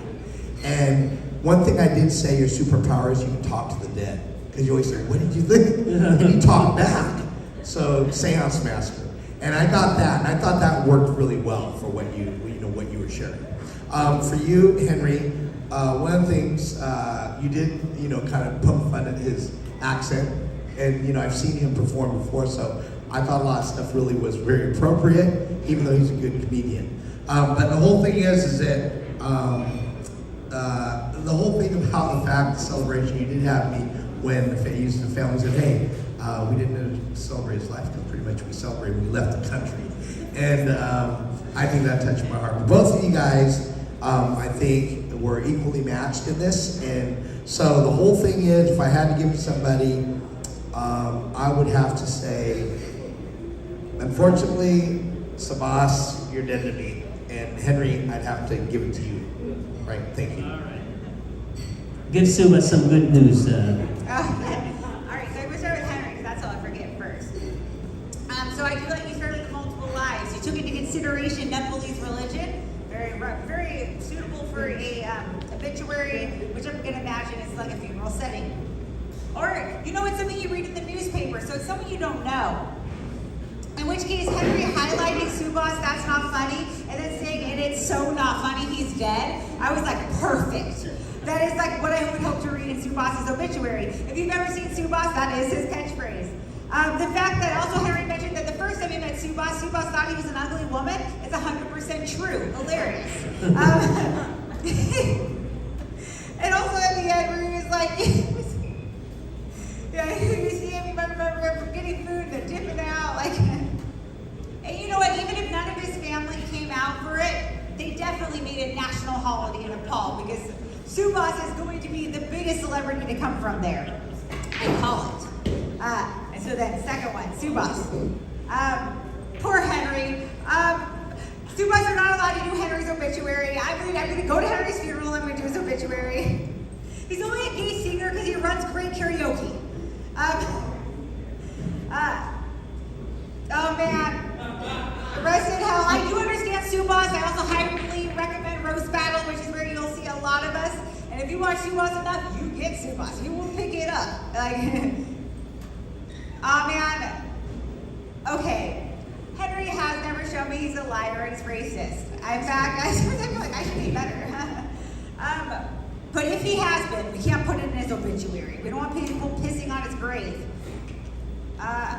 And one thing I did say, your superpower is you can talk to the dead. Because you always say, what did you think? And you talk back. So, seance master. And I got that, and I thought that worked really well for what you were sharing. For you, Henry, one of the things you did, kind of poke fun at his accent. And, I've seen him perform before, so I thought a lot of stuff really was very appropriate, even though he's a good comedian. But the whole thing is that the whole thing about the fact, the celebration, you did have me when the family said, hey, we didn't celebrate his life, because pretty much we celebrated when we left the country. And I think that touched my heart. But both of you guys, I think, were equally matched in this. And so the whole thing is, if I had to give it to somebody, I would have to say, unfortunately, Sabas, you're dead to me. And Henry, I'd have to give it to you. Right, thank you. All right. Give Suba some good news. All right, so I'm going to start with Henry, because that's all I forget first. So I do like you started with multiple lives. You took into consideration Nepalese religion, very suitable for a obituary, which I'm going to imagine is like a funeral setting. Or, it's something you read in the newspaper, so it's someone you don't know. In which case, Henry highlighting Subhas, that's not funny, and then saying, and it's so not funny, he's dead. I was like, perfect. That is like what I would hope to read in Subhas' obituary. If you've ever seen Subhas, that is his catchphrase. The fact that also Henry mentioned that the first time he met Subhas thought he was an ugly woman, is 100% true. Hilarious. And also at the end where he was like, you see him, you remember getting food, they're dipping out, like. And you know what, even if none of his family came out for it, they definitely made it national holiday in Nepal, because Subhas is going to be the biggest celebrity to come from there. I call it. And So then, second one, Subas. Poor Henry. Subas are not allowed to do Henry's obituary. I'm going to go to Henry's funeral. I'm going to do his obituary. He's only a gay singer because he runs great karaoke. Oh man. Rest in hell. I do understand Subas. I also highly recommend Roast Battle, which is where you'll see a lot of us. And if you watch Subas enough, you get Subas. You will pick it up. Oh man. Okay. Henry has never shown me he's a liar and he's racist. In fact, I feel like I should be better. But if he has been, we can't put it in his obituary. We don't want people pissing on his grave. I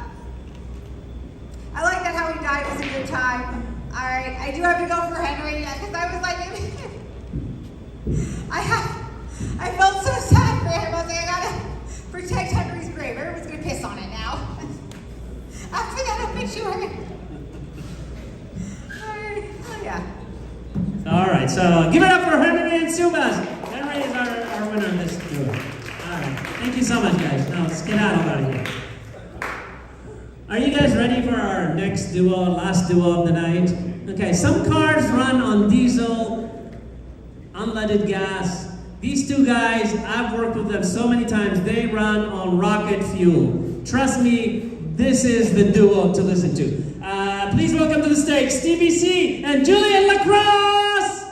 like that how he died was a good time. All right, I do have to go for Henry because I was like, I felt so sad for him. I was like, I gotta protect Henry's grave. Everyone's gonna piss on it now. After that obituary. Oh yeah. All right, so give it up for Henry and Subas. Henry is our winner of this duel. All right, thank you so much, guys. Now let's get out of here. Are you guys ready for our next duo, last duo of the night? Okay, some cars run on diesel, unleaded gas. These two guys, I've worked with them so many times, they run on rocket fuel. Trust me, this is the duo to listen to. Please welcome to the stage, Stevie C and Julian Lacrosse!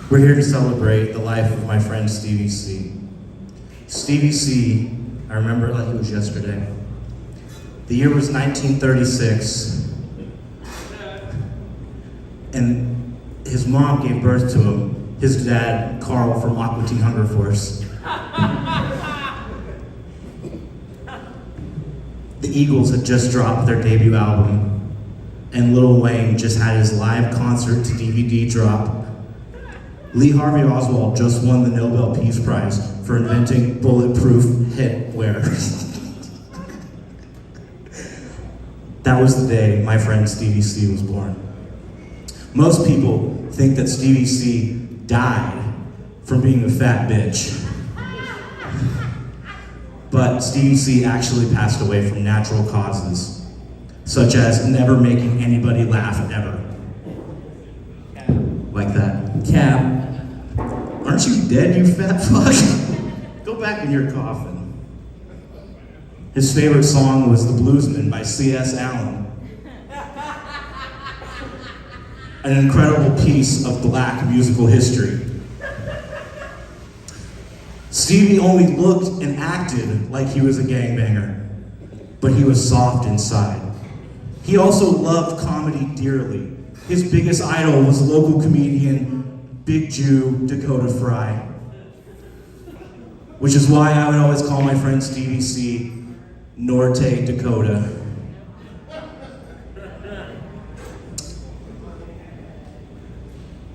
We're here to celebrate the life of my friend Stevie C. Stevie C, I remember it like it was yesterday. The year was 1936, and his mom gave birth to him, his dad, Carl from Aqua Teen Hunger Force. The Eagles had just dropped their debut album, and Lil Wayne just had his live concert to DVD drop. Lee Harvey Oswald just won the Nobel Peace Prize for inventing bulletproof headwear. That was the day my friend Stevie C was born. Most people think that Stevie C died from being a fat bitch. But Stevie C actually passed away from natural causes, such as never making anybody laugh ever. Like that. Cap. Aren't you dead, you fat fuck? Go back in your coffin. His favorite song was The Bluesman by C.S. Allen. An incredible piece of black musical history. Stevie only looked and acted like he was a gangbanger, but he was soft inside. He also loved comedy dearly. His biggest idol was local comedian Big Jew Dakota Fry, which is why I would always call my friend Stevie C Norte Dakota.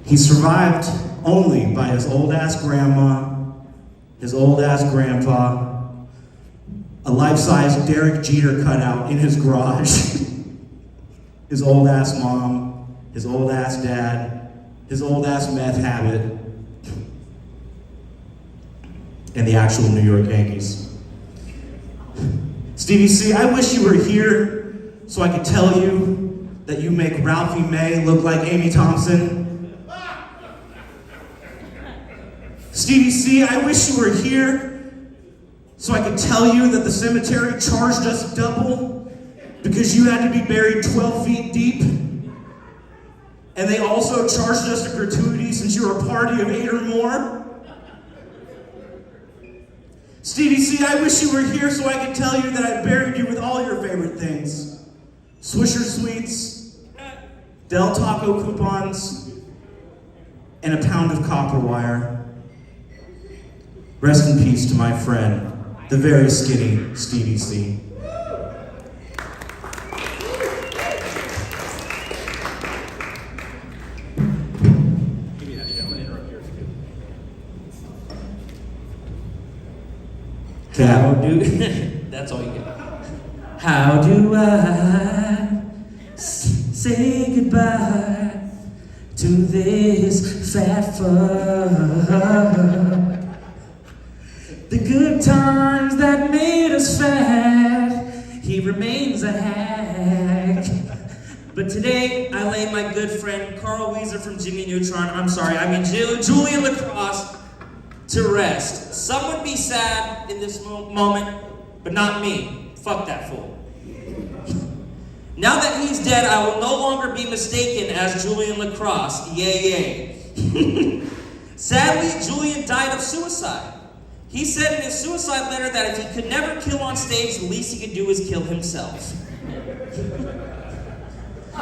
He survived only by his old-ass grandma, his old-ass grandpa, a life-size Derek Jeter cutout in his garage, his old-ass mom, his old-ass dad, his old-ass meth habit, and the actual New York Yankees. Stevie C, I wish you were here so I could tell you that you make Ralphie May look like Amy Thompson. Stevie C, I wish you were here so I could tell you that the cemetery charged us double because you had to be buried 12 feet deep. And they also charged us a gratuity since you were a party of 8 or more. Stevie C, I wish you were here so I could tell you that I buried you with all your favorite things. Swisher Sweets, Del Taco coupons, and a pound of copper wire. Rest in peace to my friend, the very skinny Stevie C. How do that's all you get. How do I say goodbye to this fat fuck? The good times that made us fat, he remains a hack. But today, I lay my good friend Carl Weezer from Jimmy Neutron, Julian Lacrosse, to rest. Some would be sad in this moment, but not me. Fuck that fool. Now that he's dead, I will no longer be mistaken as Julian Lacrosse. Yay, yay. Sadly, Julian died of suicide. He said in his suicide letter that if he could never kill on stage, the least he could do is kill himself.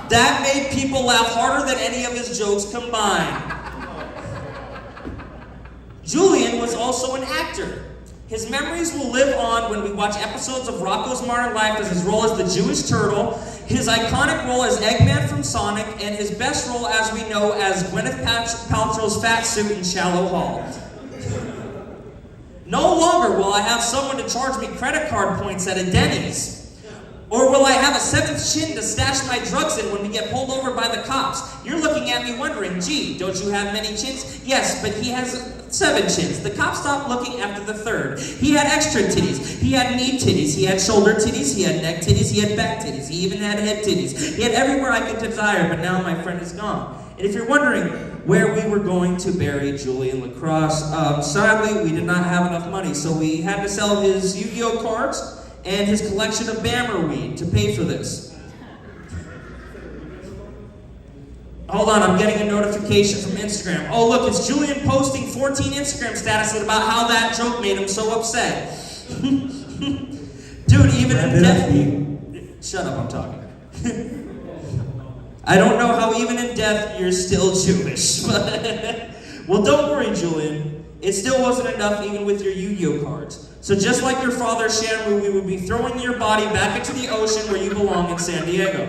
That made people laugh harder than any of his jokes combined. Julian was also an actor. His memories will live on when we watch episodes of Rocko's Modern Life as his role as the Jewish turtle, his iconic role as Eggman from Sonic, and his best role as we know as Gwyneth Paltrow's fat suit in Shallow Hall. No longer will I have someone to charge me credit card points at a Denny's. Or will I have a seventh chin to stash my drugs in when we get pulled over by the cops? You're looking at me wondering, gee, don't you have many chins? Yes, but he has 7 chins. The cop stopped looking after the third. He had extra titties. He had knee titties. He had shoulder titties. He had neck titties. He had back titties. He even had head titties. He had everywhere I could desire, but now my friend is gone. And if you're wondering where we were going to bury Julian Lacrosse, sadly, we did not have enough money, so we had to sell his Yu-Gi-Oh cards and his collection of Bammer weed to pay for this. Hold on, I'm getting a notification from Instagram. Oh look, it's Julian posting 14 Instagram statuses about how that joke made him so upset. Dude, even in death... Shut up, I'm talking. I don't know how even in death you're still Jewish. Well, don't worry, Julian. It still wasn't enough even with your Yu-Gi-Oh cards. So just like your father, Shamru, we would be throwing your body back into the ocean where you belong in San Diego.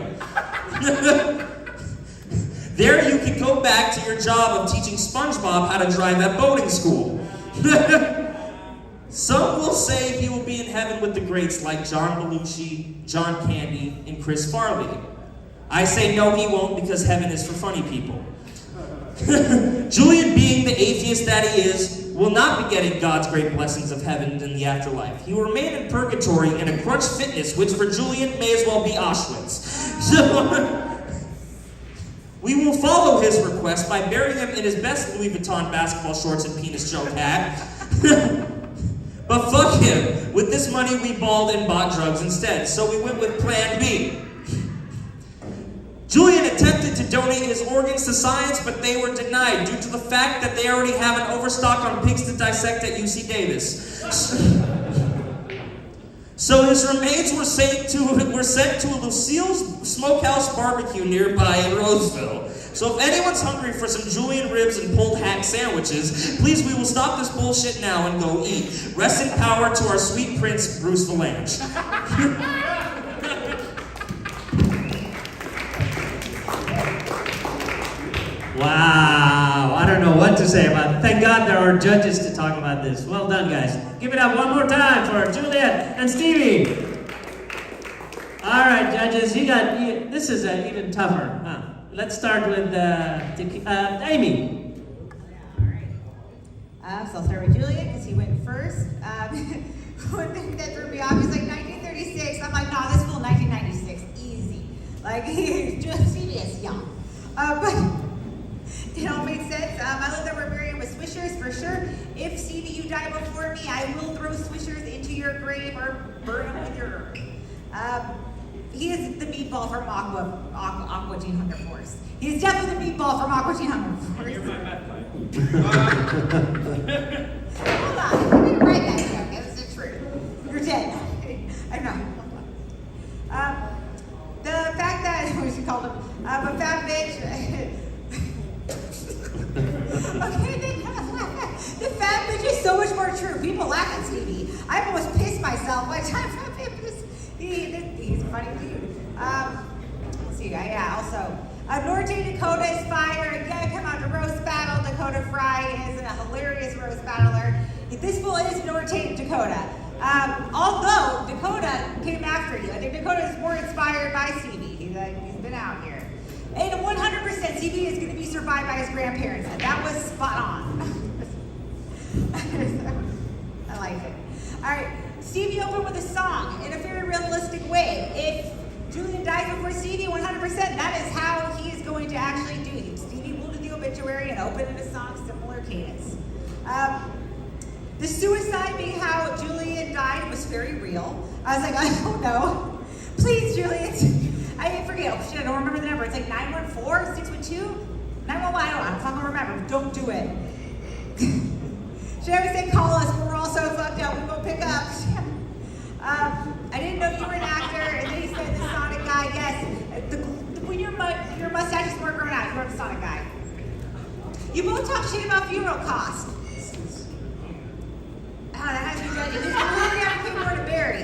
There you could go back to your job of teaching SpongeBob how to drive at boating school. Some will say he will be in heaven with the greats like John Belushi, John Candy, and Chris Farley. I say no, he won't, because heaven is for funny people. Julian, being the atheist that he is, will not be getting God's great blessings of heaven in the afterlife. He will remain in purgatory in a crunch fitness, which for Julian may as well be Auschwitz. So, we will follow his request by burying him in his best Louis Vuitton basketball shorts and penis joke hat. But fuck him. With this money, we balled and bought drugs instead. So we went with Plan B. Julian attempted to donate his organs to science, but they were denied due to the fact that they already have an overstock on pigs to dissect at UC Davis. So his remains were sent to Lucille's Smokehouse Barbecue nearby in Roseville. So if anyone's hungry for some Julian ribs and pulled hack sandwiches, please, we will stop this bullshit now and go eat. Rest in power to our sweet prince, Bruce Valanche. Wow, I don't know what to say about it. Thank God there are judges to talk about this. Well done, guys. Give it up one more time for Juliet and Stevie. All right, judges, this is even tougher. Huh? Let's start with Amy. So I'll start with Julian because he went first. One thing that threw me off is like 1936. I'm like, nah, this fool 1996, easy. Like, just Stevie is young. But it all made sense. I love that we're burying with Swishers for sure. If Stevie, you die before me, I will throw Swishers into your grave or burn them with your earth. He is the meatball from Aqua Teen Hunger Force. He is definitely the meatball from Aqua Teen Hunger Force. You're my bad guy. Hold on, you didn't write that joke. That's the truth. You're dead. I know. The fact that, what she called him, a fat bitch. Okay, the fat bitch is so much more true. People laugh at Stevie. I've almost pissed myself by the time he's a funny dude. Let's see, also, Norte Dakota is fire. Again, come out to roast battle. Dakota Fry is a hilarious roast battler. This fool is Norte Dakota. Although Dakota came after you. I think Dakota is more inspired by Stevie. He's been out here. And 100% Stevie is going to be survived by his grandparents. And that was spot on. I like it. All right. Stevie opened with a song in a very realistic way. If Julian dies before Stevie, 100%, that is how he is going to actually do it. Stevie will do the obituary and open in a song similar cadence. The suicide being how Julian died was very real. I was like, I don't know. Please, Julian. I forget. Oh, shit, I don't remember the number. It's like 914, 612, 911. I don't fucking remember. Don't do it. Should I always say call us when we're all so fucked up we won't pick up? I didn't know you were an actor, and then he said the Sonic guy. Yes, when your mustache is more grown out, you're the Sonic guy. You both talk shit about funeral costs. That has to be done. This is really have people to bury.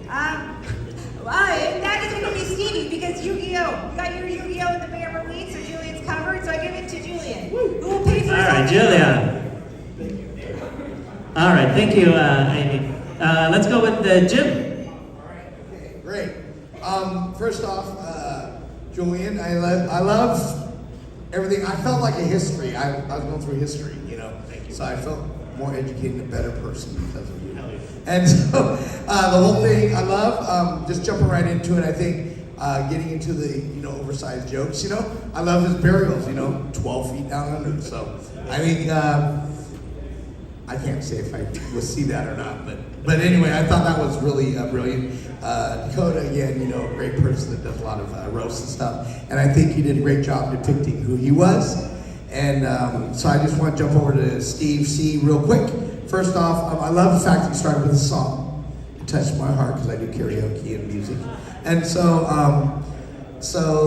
And that is going to be Stevie because Yu-Gi-Oh! You got your Yu-Gi-Oh! In the Bear Elite, so Julian's covered. So I give it to Julian, who will pay for. All right, Julian. All right, thank you, Amy. Let's go with Jim. Okay, great. First off, Julian, I love everything. I felt like a history. I was going through history, you know. So I felt more educated and a better person because of you. And so the whole thing, I love just jumping right into it. I think getting into the oversized jokes. I love his burials. 12 feet down under. So I mean. I can't say if I will see that or not, but anyway, I thought that was really brilliant. Dakota, again, a great person that does a lot of roasts and stuff, and I think he did a great job depicting who he was. And so I just want to jump over to Steve C. real quick. First off, I love the fact that you started with a song. It touched my heart because I do karaoke and music, and so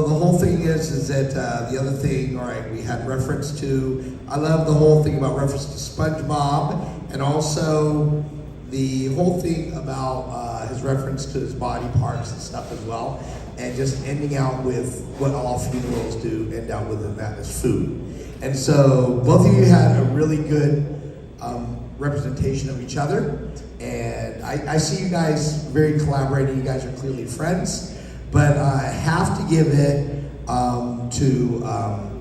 the whole thing is that the other thing, all right, we had reference to, I love the whole thing about reference to SpongeBob, and also the whole thing about his reference to his body parts and stuff as well, and just ending out with what all funerals do, end out with, and that is food. And so both of you had a really good representation of each other, and I see you guys very collaborating. You guys are clearly friends. But I have to give it to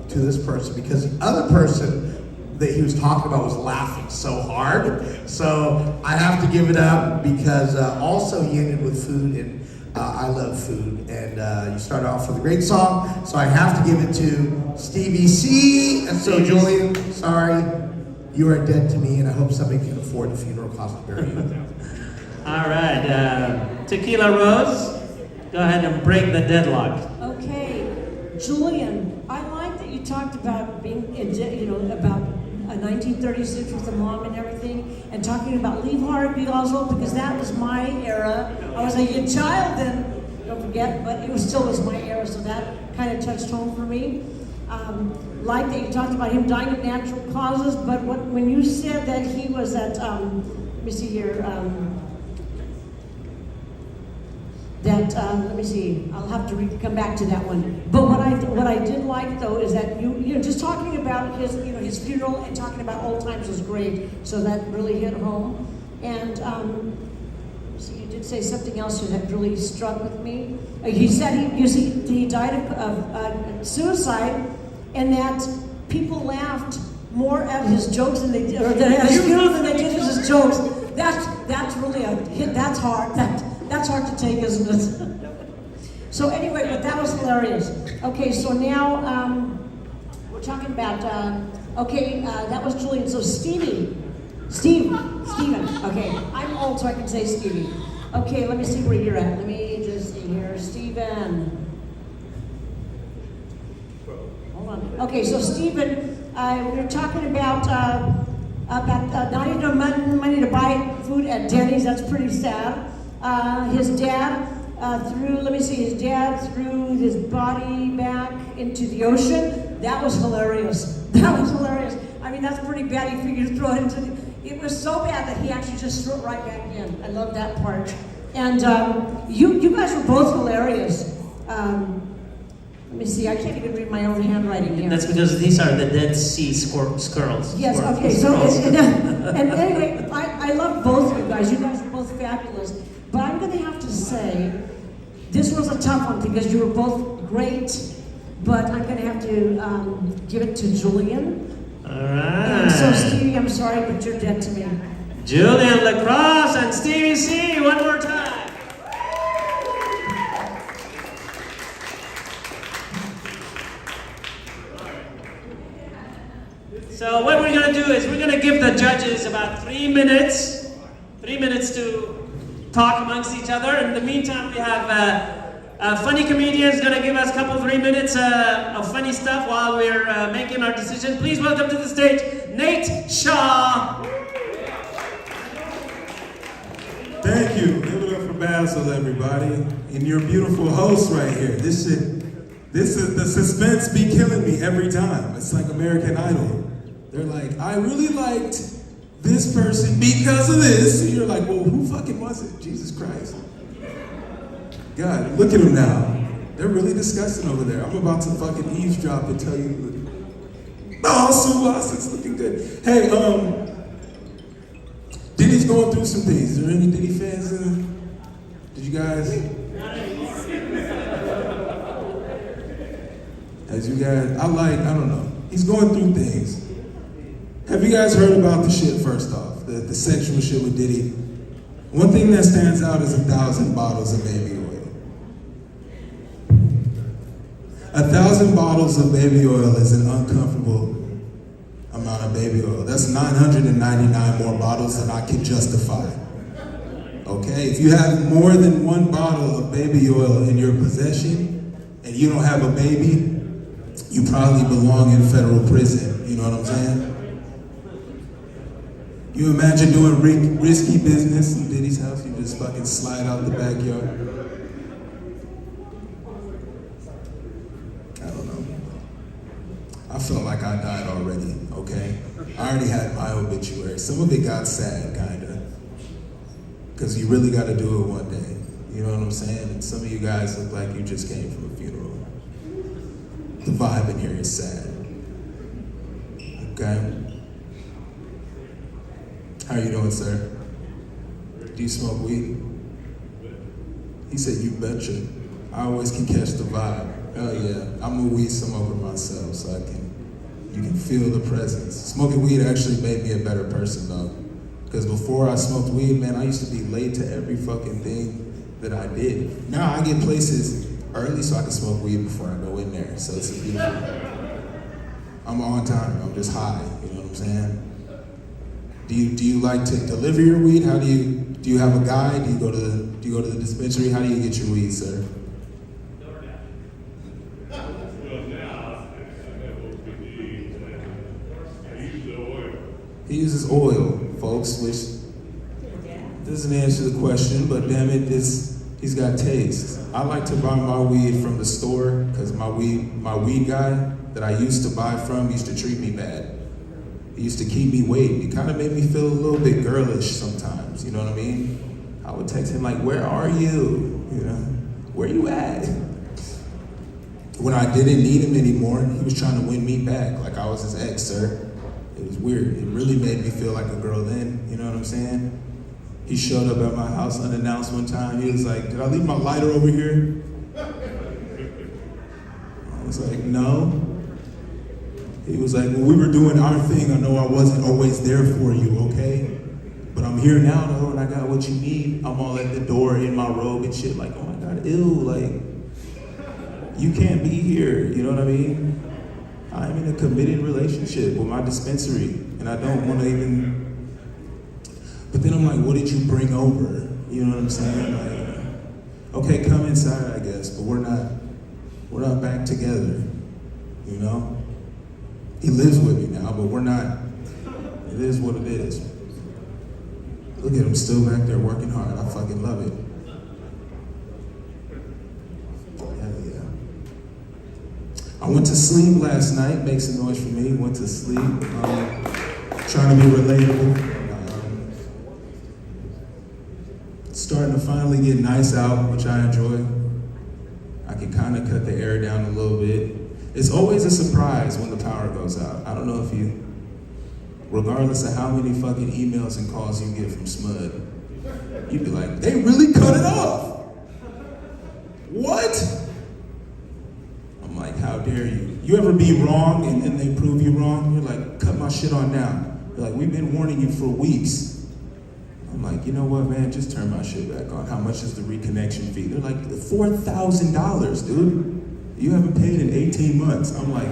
this person because the other person that he was talking about was laughing so hard. So I have to give it up because also he ended with food, and I love food. And you started off with a great song, so I have to give it to Stevie C. And so Julian, sorry, you are dead to me, and I hope somebody can afford the funeral cost to bury you. All right, Tequila Rose. Go ahead and break the deadlock. Okay, Julian, I like that you talked about being, about 1936 with the mom and everything, and talking about Leave Harvey Oswald because that was my era. I was a young child then, don't forget, but it still was my era, so that kind of touched home for me. Like that you talked about him dying of natural causes, but when you said that he was at, let me see here. Let me see. I'll have to come back to that one. But what I did like though is that you just talking about his his funeral and talking about old times was great. So that really hit home. And so you did say something else that really struck with me. He said he died of suicide, and that people laughed more at his jokes than they did, or at his funeral than they did at his jokes. That's really a hit. That's hard. That's hard to take, isn't it? So anyway, but that was hilarious. Okay, so now we're talking about, that was Julian. So Steven. Okay, I'm old, so I can say Stevie. Okay, let me see where you're at. Let me just see here. Steven. Hold on. Okay, so Steven, we were talking about not even money to buy food at Denny's. That's pretty sad. His dad threw his body back into the ocean. That was hilarious. I mean, that's pretty bad. He figured to throw it into it was so bad that he actually just threw it right back in. I love that part. And you guys were both hilarious. Let me see, I can't even read my own handwriting here. That's because these are the Dead Sea squirrels. Yes, okay, so, and anyway, I I love both of you guys. You guys are both fabulous. But I'm going to have to say, this was a tough one because you were both great. But I'm going to have to give it to Julian. All And so, right. Stevie, I'm sorry, but you're dead to me. Julian Lacrosse and Stevie C, one more time. So what we're gonna do is we're gonna give the judges about 3 minutes, 3 minutes to talk amongst each other. In the meantime, we have funny comedians gonna give us a couple, 3 minutes of funny stuff while we're making our decision. Please welcome to the stage, Nate Shaw. Thank you. Give it up for Basil, everybody. And your beautiful host right here. This is the suspense be killing me every time. It's like American Idol. They're like, I really liked this person because of this. And you're like, well, who fucking was it? Jesus Christ. God, look at them now. They're really disgusting over there. I'm about to fucking eavesdrop and tell you. Oh, Subas, it's looking good. Hey, Diddy's going through some things. Is there any Diddy fans in? Did you guys? As you guys, I don't know. He's going through things. Have you guys heard about the shit first off? The sexual shit with Diddy? One thing that stands out is 1,000 bottles of baby oil. 1,000 bottles of baby oil is an uncomfortable amount of baby oil. That's 999 more bottles than I can justify. Okay? If you have more than one bottle of baby oil in your possession and you don't have a baby, you probably belong in federal prison. You know what I'm saying? You imagine doing risky business in Diddy's house, you just fucking slide out the backyard. I don't know. I felt like I died already, okay? I already had my obituary. Some of it got sad, kinda. Because you really gotta do it one day. You know what I'm saying? And some of you guys look like you just came from a funeral. The vibe in here is sad. Okay? How you doing, sir? Do you smoke weed? He said, you betcha. I always can catch the vibe. Hell yeah. I'm a weed smoker myself, so you can feel the presence. Smoking weed actually made me a better person though. Because before I smoked weed, man, I used to be late to every fucking thing that I did. Now I get places early so I can smoke weed before I go in there. So it's a beautiful. I'm on time. I'm just high. You know what I'm saying? Do you like to deliver your weed? How do you have a guy? Do you go to the dispensary? How do you get your weed, sir? He uses oil, folks, which doesn't answer the question, but damn it, he's got taste. I like to buy my weed from the store because my weed guy that I used to buy from used to treat me bad. He used to keep me waiting. He kind of made me feel a little bit girlish sometimes, you know what I mean? I would text him like, where are you? You know, where you at? When I didn't need him anymore, he was trying to win me back like I was his ex, sir. It was weird. It really made me feel like a girl then, you know what I'm saying? He showed up at my house unannounced one time. He was like, did I leave my lighter over here? I was like, no. He was like, when we were doing our thing, I know I wasn't always there for you, okay? But I'm here now, though, and I got what you need. I'm all at the door in my robe and shit, like, oh my God, ew, like, you can't be here, you know what I mean? I'm in a committed relationship with my dispensary, and I don't want to even, but then I'm like, what did you bring over? You know what I'm saying? Like, okay, come inside, I guess, but we're not back together, you know? He lives with me now, but we're not, it is what it is. Look at him still back there working hard. I fucking love it. Hell yeah. I went to sleep last night, make some noise for me, went to sleep, trying to be relatable. Starting to finally get nice out, which I enjoy. I can kind of cut the air down a little bit. It's always a surprise when the power goes out. I don't know if you regardless of how many fucking emails and calls you get from Smud, you'd be like, they really cut it off. What? I'm like, how dare you? You ever be wrong and then they prove you wrong? You're like, cut my shit on down. They're like, we've been warning you for weeks. I'm like, you know what, man, just turn my shit back on. How much is the reconnection fee? They're like, $4,000, dude. You haven't paid in 18 months. I'm like,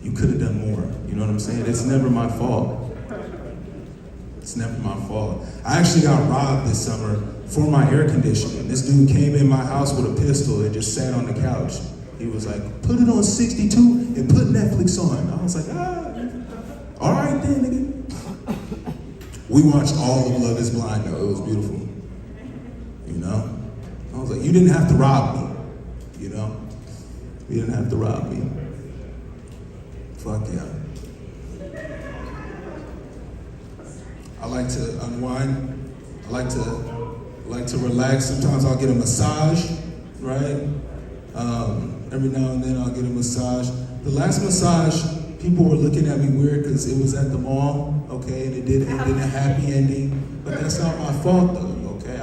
you could have done more. You know what I'm saying? It's never my fault. It's never my fault. I actually got robbed this summer for my air conditioning. This dude came in my house with a pistol and just sat on the couch. He was like, put it on 62 and put Netflix on. I was like, all right then, nigga. We watched all of Love is Blind though. It was beautiful. You know? I was like, you didn't have to rob me. You know? You didn't have to rob me. Fuck yeah. I like to unwind. I like to relax. Sometimes I'll get a massage, right? Every now and then I'll get a massage. The last massage, people were looking at me weird because it was at the mall, okay, and it did end in a happy ending. But that's not my fault though, okay?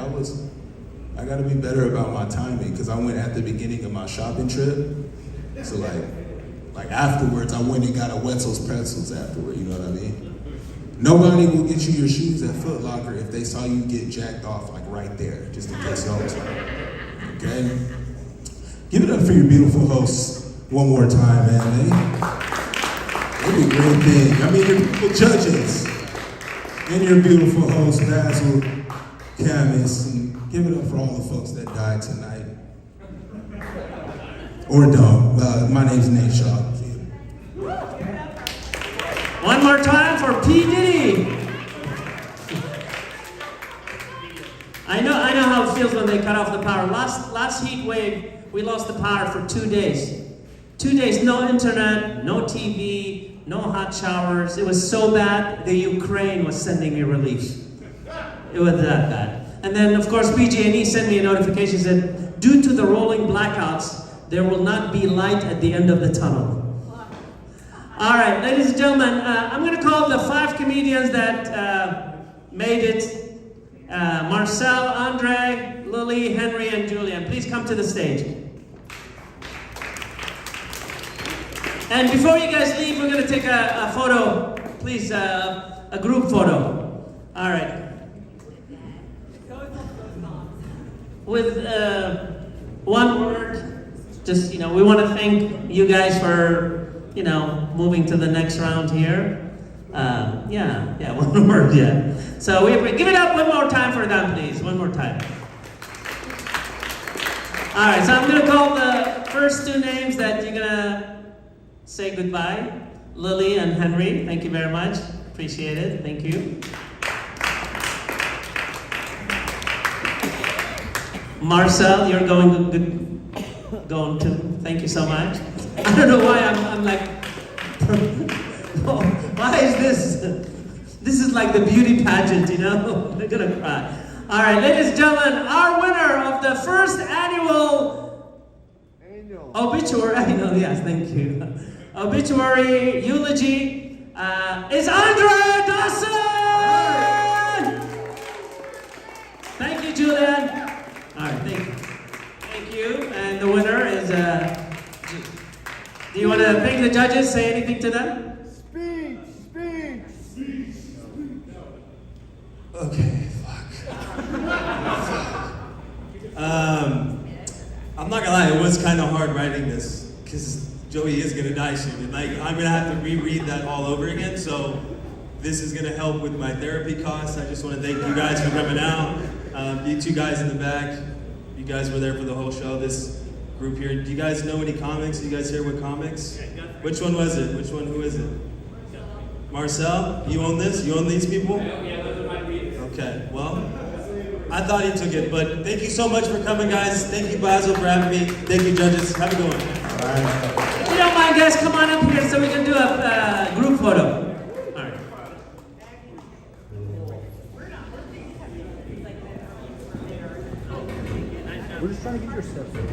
I gotta be better about my timing because I went at the beginning of my shopping trip. So like afterwards, I went and got a Wetzel's Pretzels afterward, you know what I mean? Nobody will get you your shoes at Foot Locker if they saw you get jacked off like right there, just in case y'all was okay? Give it up for your beautiful hosts one more time, man. They do a great thing. I mean, your beautiful judges and your beautiful host, Basil, Camus, and give it up for all the folks that died tonight. Or don't. My name's Nate Shaw. One more time for P. Diddy. I know how it feels when they cut off the power. Last heat wave, we lost the power for 2 days. 2 days, no internet, no TV, no hot showers. It was so bad, the Ukraine was sending me relief. It was that bad. And then, of course, PG&E sent me a notification that due to the rolling blackouts, there will not be light at the end of the tunnel. All right, ladies and gentlemen, I'm going to call the 5 comedians that made it. Marcel, Andre, Lily, Henry, and Julian. Please come to the stage. And before you guys leave, we're going to take a photo. Please, a group photo. All right. With one word, just, we want to thank you guys for, moving to the next round here. Yeah, one word, yeah. So give it up one more time for them, please. One more time. All right, so I'm going to call the first 2 names that you're going to say goodbye. Lily and Henry, thank you very much. Appreciate it. Thank you. Marcel, you're going to. Thank you so much. I don't know why I'm like. Why is this? This is like the beauty pageant, They're gonna cry. All right, ladies and gentlemen, our winner of the first annual obituary. Yes, thank you. Obituary eulogy is Andre Dawson. Thank you, Julian. All right, thank you. And the winner is. Do you want to thank the judges? Say anything to them? Okay, fuck. I'm not gonna lie, it was kind of hard writing this because Joey is gonna die soon, and I'm gonna have to reread that all over again. So this is gonna help with my therapy costs. I just want to thank you guys for coming out. You 2 guys in the back, you guys were there for the whole show. This group here, do you guys know any comics? You guys here with comics? Which one was it? Which one? Who is it? Marcel, you own this? You own these people? Yeah, those are my beats. Okay, well, I thought he took it, but thank you so much for coming, guys. Thank you, Basil, for having me. Thank you, judges. Have a good one. All right. If you don't mind, guys, come on up here so we can do a group photo. All right. We're just trying to get your steps in.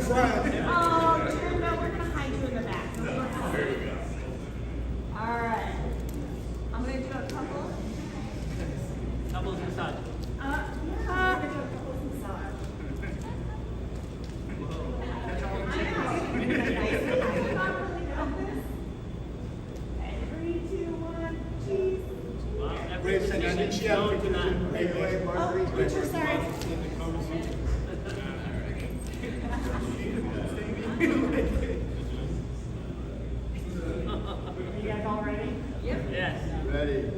front. Oh, no, we're gonna hide you in the back. There you go. All right. I'm gonna do a couple. Couples massage. Yeah. I'm gonna do a couples massage. I know. And 3, 2, 1, cheese. Wait a second, I think she had a picture. Oh, picture, sorry. You guys all ready? Yep. Yes. Ready.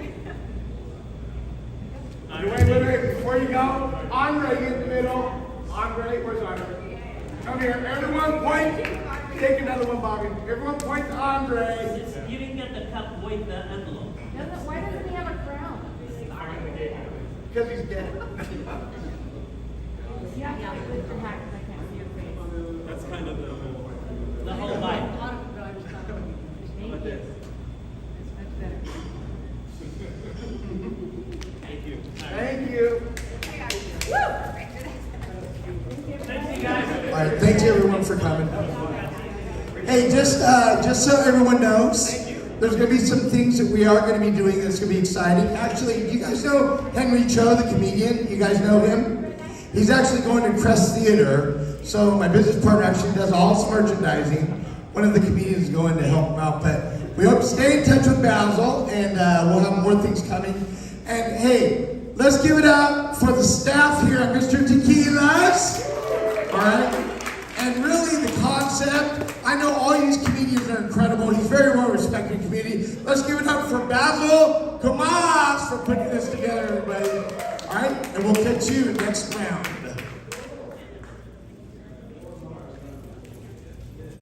Wait, before you go, Andre in the middle. Andre, where's Andre? Come here, everyone point. Take another one, Bobby. Everyone point to Andre. You didn't get the cup with the envelope. Why doesn't he have a crown? Because he's dead. Yeah, with your hat, 'cause I can't see your face. That's kind of the whole. The whole life. Thank you. That's better. Thank you. Thank you. Thank you guys. All right, thank you everyone for coming. Hey, just so everyone knows, there's going to be some things that we are going to be doing that's going to be exciting. Actually, you guys know Henry Cho, the comedian? You guys know him? He's actually going to Crest Theater. So my business partner actually does all his merchandising. One of the comedians is going to help him out. But we hope to stay in touch with Basil, and we'll have more things coming. And hey, let's give it up for the staff here at Mr. Tequila's. All right? And really the concept, I know all these comedians are incredible. He's very well respected in the community. Let's give it up for Basil Kamas for putting this together, everybody. All right? And we'll catch you next